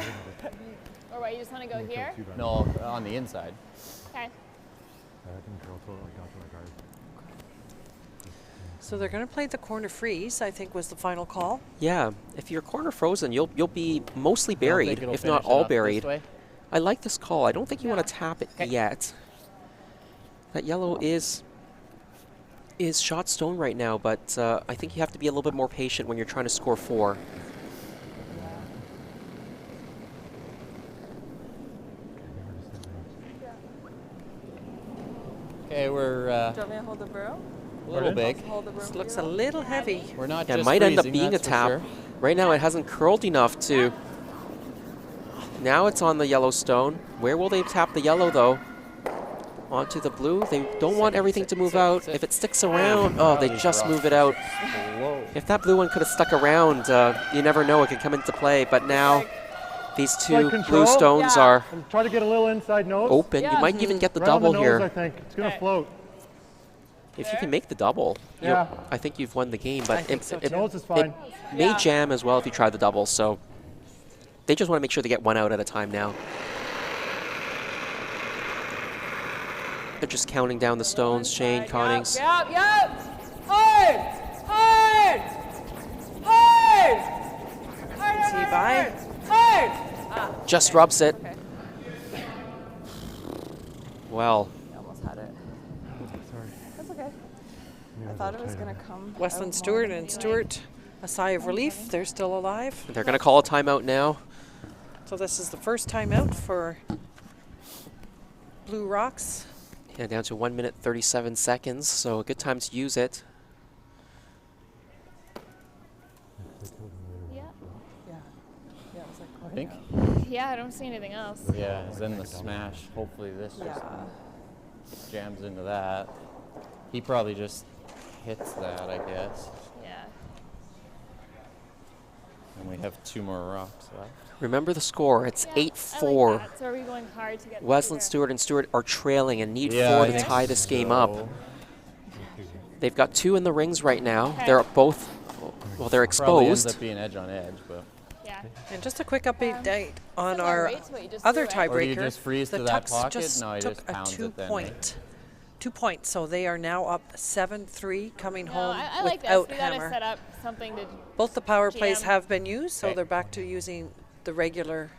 Or what, you just want to go here? no, on the inside. Okay. I didn't curl till I got to my guard. So they're going to play the corner freeze, I think was the final call. Yeah, if you're corner frozen, you'll be mostly I don't think buried, it'll if not finish it all up this baried. way. I like this call. I don't think you want to tap it Okay. yet. That yellow is shot stone right now, but I think you have to be a little bit more patient when you're trying to score 4. Okay, we're Do you want me to hold the broom? a little big. Hold the broom. This for looks you, a Will? little heavy. We're not Yeah, it just might end up freezing, being a that's for tap. sure. Right now, it hasn't curled enough to. Now it's on the yellow stone. Where will they tap the yellow, though? Onto the blue. They don't want everything to move out. If it sticks around, oh, they just move it out. Whoa. If that blue one could have stuck around, you never know. It could come into play. But now These Like two control? blue stones Yeah. are And try to get a little inside nose. open. You Yeah. might even get the Right on double the nose, I here. think. It's going to Okay. float. If you can make the double, Yeah. I think you've won the game. I But think so, too. Nose is fine. may Yeah. jam as well if you try the double. So they just want to make sure they get one out at a time now. They're just counting down the stones. Shane, Connings. Yep. Hard. Hard. Hard. Hard. Is he by? Hard. Just rubs it. Okay. Well, I almost had it. Sorry. That's okay. I thought it was gonna come. out Wesleyan more Stewart than and me. Stewart, a sigh of relief. They're still alive. they're going to call a timeout now. So this is the first timeout for Blue Rocks. Yeah, down to 1 minute 37 seconds. So a good time to use it. Yeah. Yeah. Yeah. It was like I quite think. Yeah, I don't see anything else. Yeah, then the smash. Hopefully this Yeah. just jams into that. He probably just hits that, I guess. Yeah. And we have 2 more rocks left. Remember the score. It's Yeah, 8-4. I like that. So are we going hard to get Wesleyan the Stewart and Stewart are trailing and need Yeah, 4 I to think tie this game up. so. They've got 2 in the rings right now. Okay. They're both, well, they're Probably ends exposed. up being edge on edge, but Yeah. And just a quick update on similar our rate to what you just other threw, right? Or do you tiebreaker. just freeze the to that Tucks pocket? just No, he took just a pounds it then, 2 points. So they are now up 7-3 coming No, home I like this. without We gotta hammer. set up something to. Both the power plays jam. have been used, so Okay. they're back to using the regular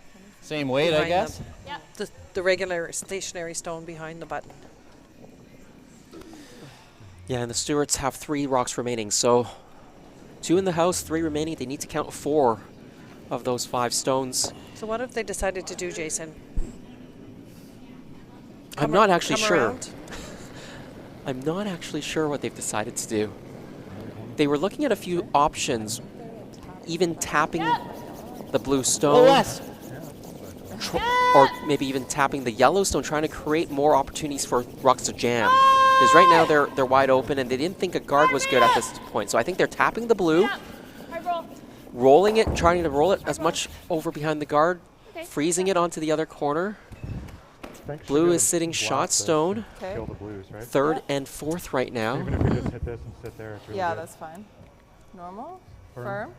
Same weight, I behind guess. them. Yeah. The regular stationary stone behind the button. Yeah, and the Stewarts have 3 rocks remaining. So 2 in the house, 3 remaining. They need to count 4 of those 5 stones. So what have they decided to do, Jason? I'm Come not ar- actually come sure. around? I'm not actually sure what they've decided to do. They were looking at a few options, even tapping the blue stone, or maybe even tapping the yellow stone, trying to create more opportunities for rocks to jam. Because right now they're wide open, and they didn't think a guard was good at this point. So I think they're tapping the blue, Yeah. Hard roll. rolling it, trying to roll it as much over behind the guard, Okay. freezing it onto the other corner. I think Blue should is sitting blast shot this stone, Okay. Kill the blues, right? 3rd and 4th right now. Even if we just hit this and sit there, it's really Yeah, good. that's fine. Normal. Firm. Firm.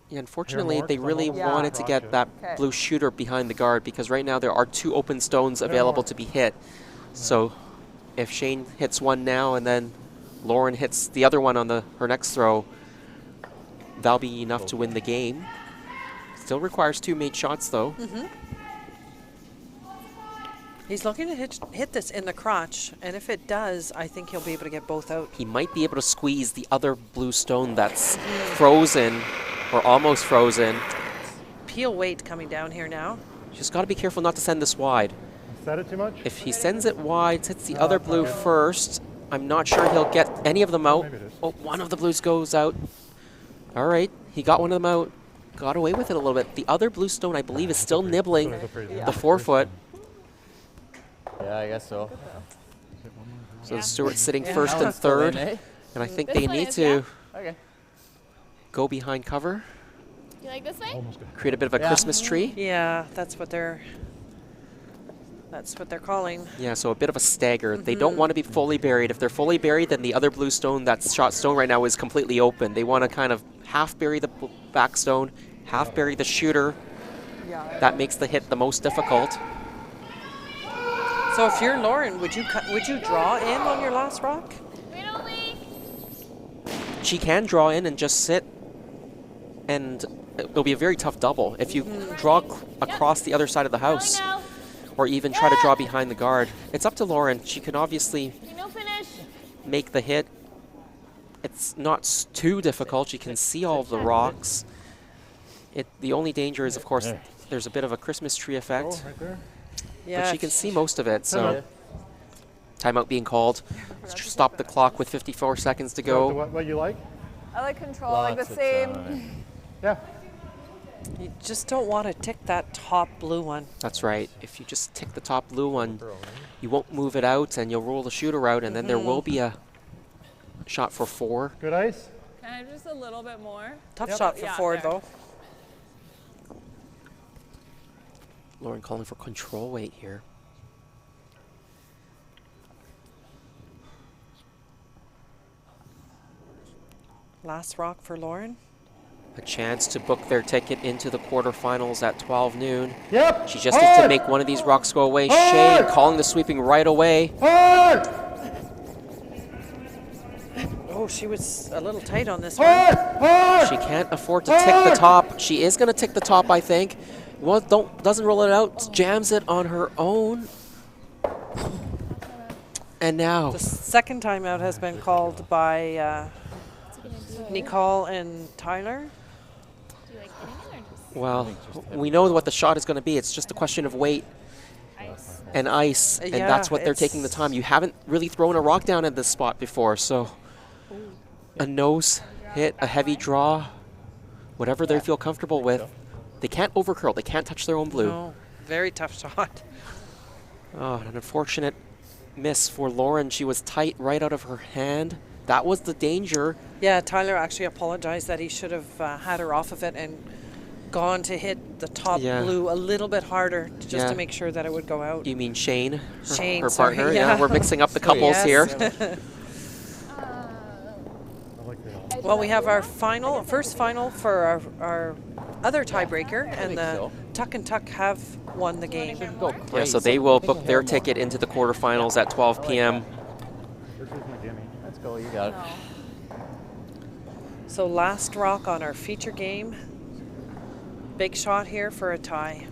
Yeah, unfortunately, more, they 'cause I'm really almost wanted to get crotchet. that Okay. blue shooter behind the guard because right now there are 2 open stones available more. to be hit. So if Shane hits one now and then Lauren hits the other one on her next throw, that'll be enough to win the game. Still requires 2 made shots though. He's looking to hit this in the crotch, and if it does, I think he'll be able to get both out. He might be able to squeeze the other blue stone that's frozen or almost frozen. Peel weight coming down here now. Just got to be careful not to send this wide. Set it too much? If he sends it wide, hits the No, other that's not blue good. first, I'm not sure he'll get any of them out. Maybe it is. Oh, one of the blues goes out. All right, he got one of them out. Got away with it a little bit. The other blue stone, I believe, is still nibbling That's a pretty- the 4-foot. Yeah, I guess so. So Yeah. Stewart's sitting Yeah. first Now and it's still in, third, eh? and I think This they one need is, to Okay. go behind cover, You like this way? Almost good. create a bit of a Yeah. Christmas tree. Yeah, that's what they're calling. Yeah, so a bit of a stagger. They don't want to be fully buried. If they're fully buried, then the other blue stone, that's shot stone right now, is completely open. They want to kind of half bury the back stone, half bury the shooter. Yeah. That makes the hit the most difficult. So if you're Lauren, would you draw in on your last rock? We don't leak. She can draw in and just sit, and it'll be a very tough double. If you draw across the other side of the house, Now. or even try to draw behind the guard, it's up to Lauren. She can obviously You know finish. make the hit. It's not too difficult. She can see all of the rocks. The only danger is, of course, there's a bit of a Christmas tree Oh, effect, right there. Yeah. but she can see most of it. So Timeout. timeout being called. Stop the clock with 54 seconds to So go. what you like? I like control, like the Lots of same. time. Yeah. You just don't want to tick that top blue one. That's right. If you just tick the top blue one, you won't move it out, and you'll roll the shooter out, and then there will be a shot for 4. Good ice? Can I just a little bit more? Tough Yep. shot for Yeah, forward there. though. Lauren calling for control weight here. Last rock for Lauren. A chance to book their ticket into the quarterfinals at 12 noon. Yep. She just needs to make one of these rocks go away. Shane calling the sweeping right away. Oh, she was a little tight on this one. She can't afford to tick the top. She is going to tick the top, I think. Well, doesn't roll it out. Jams it on her own. And now. The second timeout has been called by Nicole and Tyler. Do you like hitting it or just Well, we know what the shot is going to be. It's just a question of weight ice? and ice, and Yeah, that's what they're taking the time. You haven't really thrown a rock down at this spot before, so a nose hit, a heavy draw, whatever they feel comfortable with. They can't overcurl. They can't touch their own blue. No, very tough shot. Oh, an unfortunate miss for Lauren. She was tight right out of her hand. That was the danger. Yeah, Tyler actually apologized that he should have had her off of it and gone to hit the top Yeah. blue a little bit harder just Yeah. to make sure that it would go out. You mean Shane? Shane, her sorry, partner? yeah. We're mixing up the couples Yes. here. I like the Well, we have our first final for our other tiebreaker, and the so. Tuck and Tuck have won the game. Go Yeah, crazy. so they will book their ticket into the quarterfinals at 12 p.m. This is my gimme. Let's go. You got it. So last rock on our feature game. Big shot here for a tie.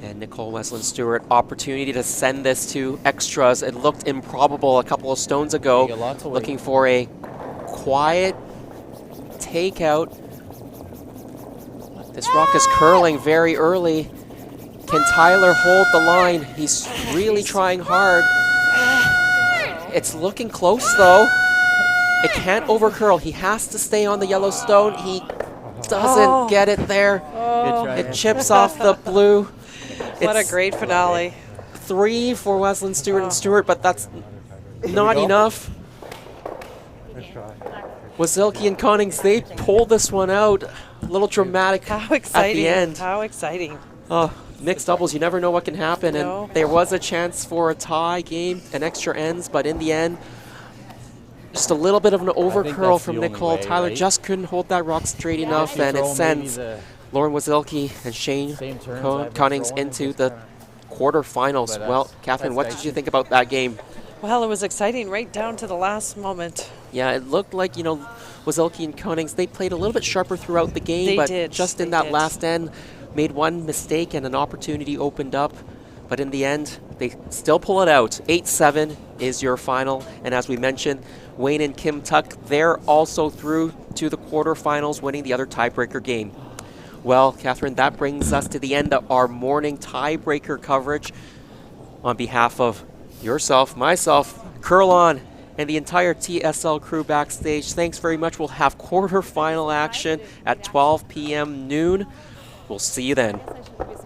And Nicole Wesleyan Stewart, opportunity to send this to extras. It looked improbable a couple of stones ago. You got lots of weight. Looking for a quiet takeout. This rock is curling very early. Can Tyler hold the line? He's really trying hard. It's looking close though. It can't overcurl. He has to stay on the yellow stone. He doesn't get it there. Good try. It chips off the blue. What a It's great finale. 3 for Wesleyan Stewart and Stewart, but that's not enough. Nice try. Wasylkiw and Connings, they pulled this one out. A little dramatic How exciting. at the end. How exciting. Oh, mixed doubles, you never know what can happen. No. And there was a chance for a tie game and extra ends, but in the end, just a little bit of an overcurl that's from the only Nicole. way, Tyler right? just couldn't hold that rock straight enough, You and it throw maybe sends the Lauren Wasylkiw and Shane same turns I've been Connings throwing, into just the kinda- quarterfinals. But, Well, Catherine, that's what did dicey. you think about that game? Well, it was exciting right down to the last moment. Yeah, it looked like, Wasylkiw and Connings, they played a little bit sharper throughout the game, They but did, just in they that did. last end, made one mistake and an opportunity opened up. But in the end, they still pull it out. 8-7 is your final. And as we mentioned, Wayne and Kim Tuck, they're also through to the quarterfinals, winning the other tiebreaker game. Well, Catherine, that brings us to the end of our morning tiebreaker coverage. On behalf of yourself, myself, Curlon, and the entire TSL crew backstage, thanks very much. We'll have quarterfinal action at 12 p.m. noon. We'll see you then. I should produce